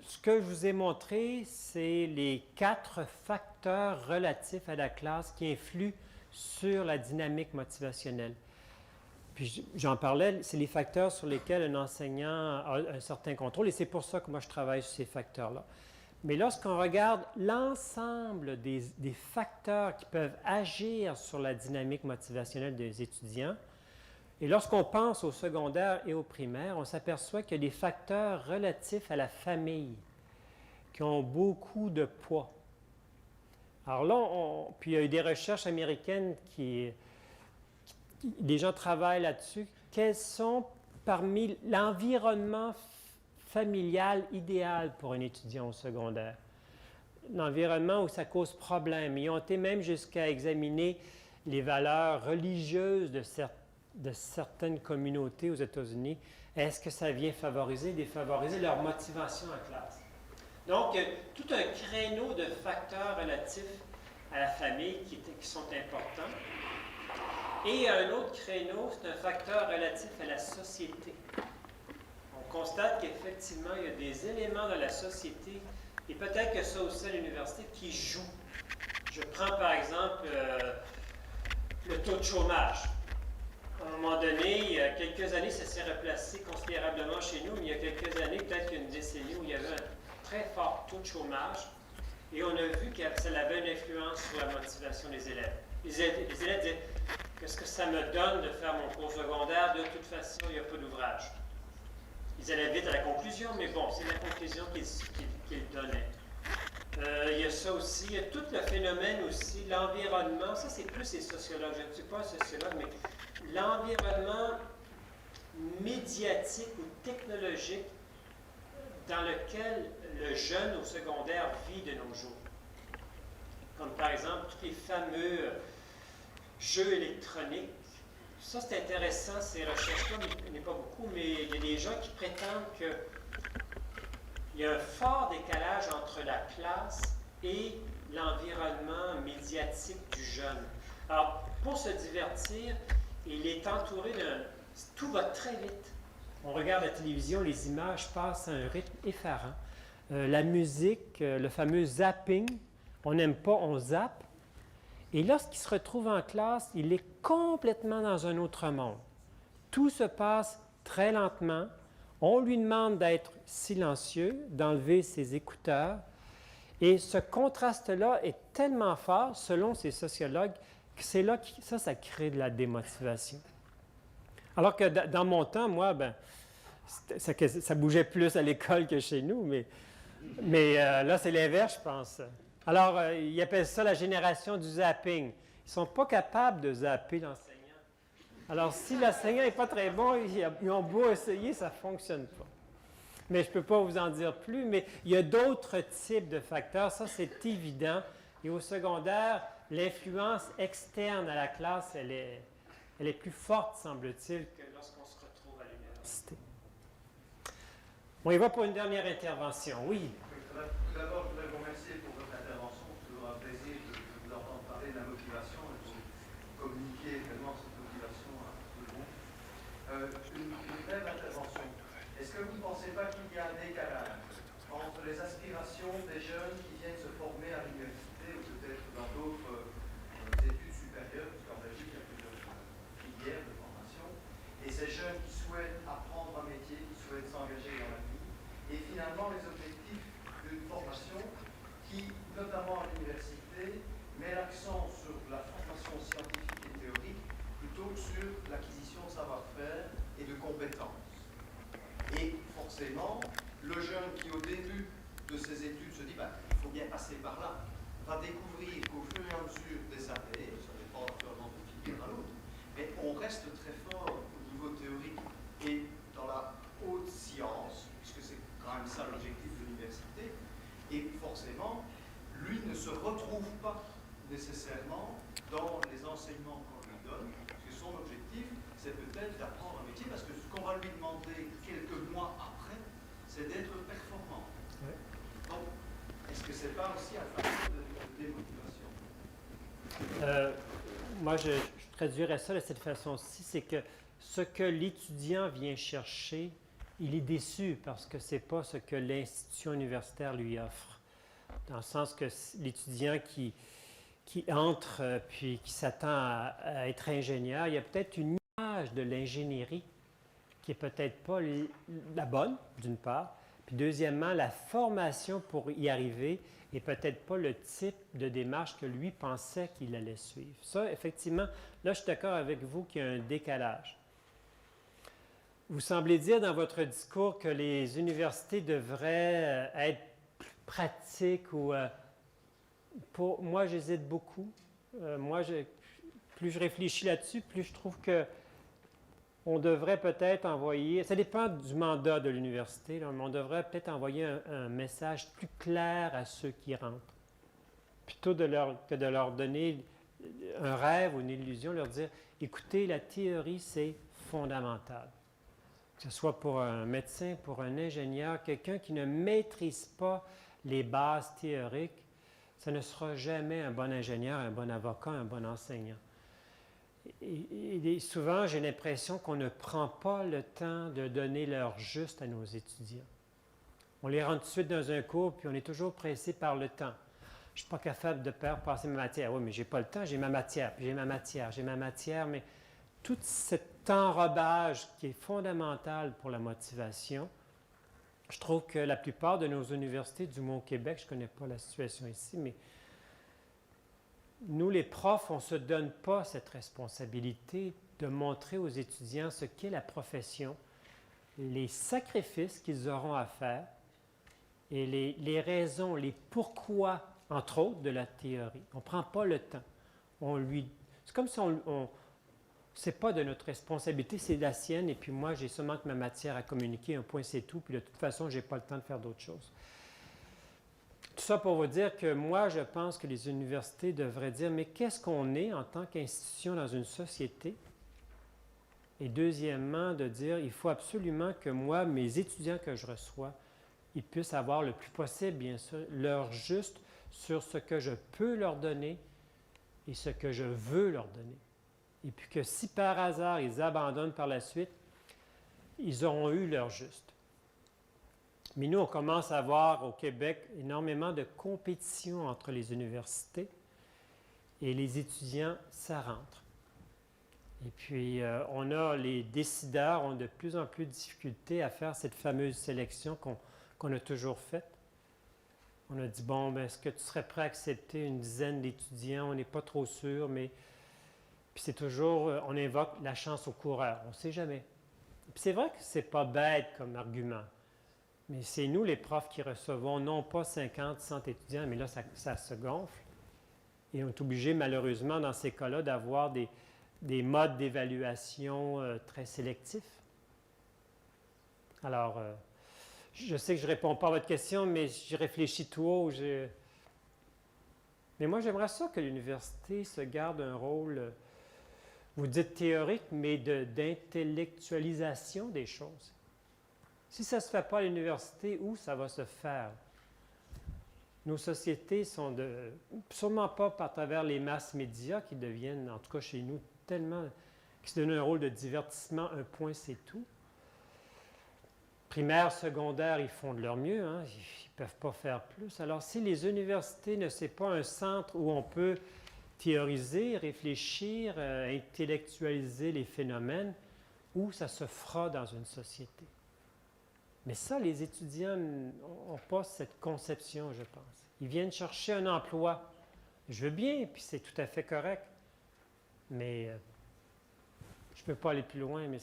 B: ce que je vous ai montré, c'est les 4 facteurs relatifs à la classe qui influent sur la dynamique motivationnelle. Puis j'en parlais, c'est les facteurs sur lesquels un enseignant a un certain contrôle, et c'est pour ça que moi je travaille sur ces facteurs-là. Mais lorsqu'on regarde l'ensemble des facteurs qui peuvent agir sur la dynamique motivationnelle des étudiants, et lorsqu'on pense au secondaire et au primaire, on s'aperçoit qu'il y a des facteurs relatifs à la famille qui ont beaucoup de poids. Alors là, puis il y a eu des recherches américaines des gens travaillent là-dessus. Quels sont parmi l'environnement familial idéal pour un étudiant au secondaire? L'environnement où ça cause problème. Ils ont été même jusqu'à examiner les valeurs religieuses de certaines communautés aux États-Unis. est-ce que ça vient favoriser, défavoriser leur motivation en classe? Donc, tout un créneau de facteurs relatifs à la famille qui sont importants. Et un autre créneau, c'est un facteur relatif à la société. On constate qu'effectivement, il y a des éléments de la société, et peut-être que ça aussi à l'université, qui jouent. Je prends par exemple le taux de chômage. À un moment donné, il y a quelques années, ça s'est replacé considérablement chez nous, mais il y a quelques années, peut-être qu'il y a une décennie, où il y avait un très fort taux de chômage, et on a vu que ça avait une influence sur la motivation des élèves. Les élèves disaient, qu'est-ce que ça me donne de faire mon cours secondaire? De toute façon, il n'y a pas d'ouvrage. Ils allaient vite à la conclusion, mais bon, c'est la conclusion qu'ils donnaient. Il y a ça aussi, il y a tout le phénomène aussi, l'environnement, ça c'est plus les sociologues, je ne suis pas un sociologue, mais l'environnement médiatique ou technologique dans lequel le jeune au secondaire vit de nos jours. Comme par exemple tous les fameux jeux électroniques. Ça c'est intéressant, ces recherches-là, il n'y en a pas beaucoup, mais il y a des gens qui prétendent qu'il y a un fort décalage entre la classe et l'environnement médiatique du jeune. Alors, pour se divertir, il est entouré d'un... Tout va très vite. On regarde la télévision, les images passent à un rythme effarant. La musique, le fameux zapping, on n'aime pas, on zappe. Et lorsqu'il se retrouve en classe, il est complètement dans un autre monde. Tout se passe très lentement. On lui demande d'être silencieux, d'enlever ses écouteurs. Et ce contraste-là est tellement fort, selon ces sociologues, que c'est là que ça crée de la démotivation. Alors que dans mon temps, moi, ça bougeait plus à l'école que chez nous, mais là, c'est l'inverse, je pense. Alors, ils appellent ça la génération du zapping. Ils ne sont pas capables de zapper l'enseignant. Alors, si l'enseignant n'est pas très bon, ils ont beau essayer, ça ne fonctionne pas. Mais je ne peux pas vous en dire plus, mais il y a d'autres types de facteurs, ça c'est évident. Et au secondaire, l'influence externe à la classe, elle est plus forte, semble-t-il, que lorsqu'on se retrouve à l'université. On y va pour une dernière intervention. Oui.
M: Tout d'abord, je voudrais vous remercier pour votre intervention. C'est toujours un plaisir de vous entendre parler de la motivation et de communiquer vraiment cette motivation à tout le monde. Une brève intervention. Est-ce que vous ne pensez pas qu'il y a un décalage entre les aspirations des jeunes qui viennent se former à l'université ou peut-être dans d'autres études supérieures, parce qu'en Belgique, il y a plusieurs filières de formation, et ces jeunes qui souhaitent apprendre un métier, qui souhaitent s'engager dans la vie, et finalement les objectifs d'une formation qui, notamment à l'université, met l'accent sur la formation scientifique et théorique plutôt que sur l'acquisition de savoir-faire et de compétences. Et forcément, le jeune qui au début de ses études se dit il faut bien passer par là, va découvrir qu'au fur et à mesure des années, ça dépend naturellement d'une filière à l'autre, mais on reste très fort au niveau théorique et dans la haute science, puisque c'est quand même ça l'objectif de l'université, et forcément, lui ne se retrouve pas nécessairement dans les enseignements qu'on lui donne, parce que son objectif, c'est peut-être d'apprendre un métier, parce que ce qu'on va lui demander quelques mois après, c'est d'être performant.
B: Oui.
M: Donc, est-ce que c'est pas aussi un facteur de démotivation?
B: Moi, je traduirais ça de cette façon-ci, c'est que ce que l'étudiant vient chercher, il est déçu parce que ce n'est pas ce que l'institution universitaire lui offre. Dans le sens que l'étudiant qui entre puis qui s'attend à être ingénieur, il y a peut-être une image de l'ingénierie qui n'est peut-être pas la bonne, d'une part, puis deuxièmement, la formation pour y arriver n'est peut-être pas le type de démarche que lui pensait qu'il allait suivre. Ça, effectivement, là, je suis d'accord avec vous qu'il y a un décalage. Vous semblez dire dans votre discours que les universités devraient être plus pratiques ou... pour moi, j'hésite beaucoup. Plus je réfléchis là-dessus, plus je trouve que on devrait peut-être envoyer... Ça dépend du mandat de l'université, mais on devrait peut-être envoyer un message plus clair à ceux qui rentrent. Plutôt que de leur donner un rêve ou une illusion, leur dire, écoutez, la théorie, c'est fondamental. que ce soit pour un médecin, pour un ingénieur, quelqu'un qui ne maîtrise pas les bases théoriques, ça ne sera jamais un bon ingénieur, un bon avocat, un bon enseignant. Et souvent, j'ai l'impression qu'on ne prend pas le temps de donner l'heure juste à nos étudiants. On les rend tout de suite dans un cours, puis on est toujours pressé par le temps. Je ne suis pas capable de passer ma matière. Oui, mais je n'ai pas le temps, j'ai ma matière, puis j'ai ma matière, j'ai ma matière, mais tout cet enrobage qui est fondamental pour la motivation, je trouve que la plupart de nos universités, du moins au Québec, je ne connais pas la situation ici, mais nous, les profs, on ne se donne pas cette responsabilité de montrer aux étudiants ce qu'est la profession, les sacrifices qu'ils auront à faire et les raisons, les pourquoi, entre autres, de la théorie. On ne prend pas le temps. C'est comme si c'est pas de notre responsabilité, c'est de la sienne, et puis moi, j'ai seulement que ma matière à communiquer, un point, c'est tout, puis de toute façon, je n'ai pas le temps de faire d'autres choses. Tout ça pour vous dire que moi, je pense que les universités devraient dire, mais qu'est-ce qu'on est en tant qu'institution dans une société? Et deuxièmement, de dire, il faut absolument que moi, mes étudiants que je reçois, ils puissent avoir le plus possible, bien sûr, l'heure juste sur ce que je peux leur donner et ce que je veux leur donner. Et puis que si par hasard ils abandonnent par la suite, ils auront eu l'heure juste. Mais nous, on commence à avoir au Québec énormément de compétition entre les universités et les étudiants, ça rentre. Et puis, les décideurs ont de plus en plus de difficultés à faire cette fameuse sélection qu'on a toujours faite. On a dit, bon, ben, est-ce que tu serais prêt à accepter une dizaine d'étudiants? On n'est pas trop sûr, mais... Puis c'est toujours, on invoque la chance au coureur, on ne sait jamais. Puis c'est vrai que ce n'est pas bête comme argument, mais c'est nous, les profs, qui recevons non pas 50, 100 étudiants, mais là, ça se gonfle. Et on est obligé, malheureusement, dans ces cas-là, d'avoir des modes d'évaluation très sélectifs. Alors, je sais que je ne réponds pas à votre question, mais j'y réfléchis tout haut. Mais moi, j'aimerais ça que l'université se garde un rôle... Vous dites théorique, mais d'intellectualisation des choses. Si ça ne se fait pas à l'université, où ça va se faire? Nos sociétés sont sûrement pas à travers les masses médias qui deviennent, en tout cas chez nous, tellement, qui se donnent un rôle de divertissement, un point, c'est tout. Primaire, secondaire, ils font de leur mieux, hein, ils ne peuvent pas faire plus. Alors, si les universités ne sont pas un centre où on peut théoriser, réfléchir, intellectualiser les phénomènes, où ça se fera dans une société. Mais ça, les étudiants n'ont pas cette conception, je pense. Ils viennent chercher un emploi. Je veux bien, puis c'est tout à fait correct. Mais je ne peux pas aller plus loin, mais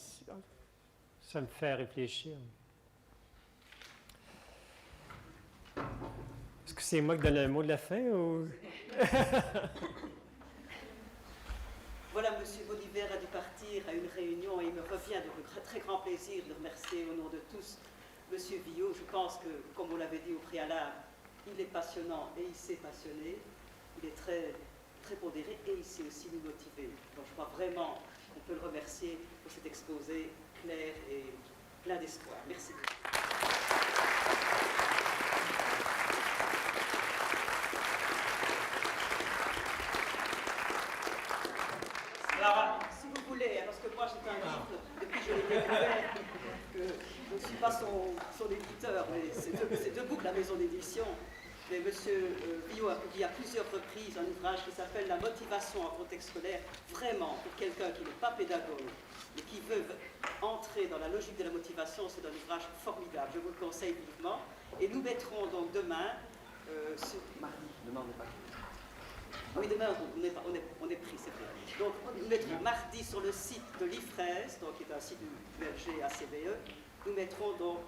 B: ça me fait réfléchir. Est-ce que c'est moi qui donne le mot de la fin ou...
N: Voilà, M. Baudiver a dû partir à une réunion et il me revient de très grand plaisir de remercier au nom de tous M. Villot. Je pense que, comme on l'avait dit au préalable, il est passionnant et il sait passionner. Il est très, très pondéré et il sait aussi nous motiver. Donc je crois vraiment qu'on peut le remercier pour cet exposé clair et plein d'espoir. Merci beaucoup. Alors, si vous voulez, parce que moi c'est un livre, depuis que je l'ai découvert, que je ne suis pas son éditeur, mais c'est debout que la maison d'édition. Mais M. Villot a publié à plusieurs reprises un ouvrage qui s'appelle « La motivation en contexte scolaire ». Vraiment, pour quelqu'un qui n'est pas pédagogue, mais qui veut entrer dans la logique de la motivation, c'est un ouvrage formidable. Je vous le conseille vivement. Et nous mettrons donc demain, mardi, demain on n'est pas... Oui, demain, on est pris, c'est vrai. Donc, nous mettrons mardi sur le site de l'IFRES, donc qui est un site du ULG ACBE, nous mettrons donc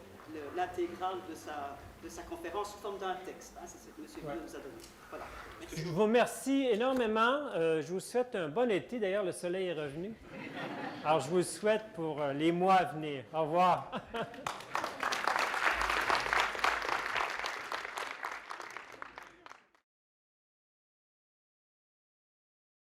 N: l'intégrale de sa conférence sous forme d'un texte. Hein, c'est ce que M. Villot nous a donné. Voilà. Merci.
B: Je vous remercie énormément. Je vous souhaite un bon été. D'ailleurs, le soleil est revenu. Alors, je vous le souhaite pour les mois à venir. Au revoir.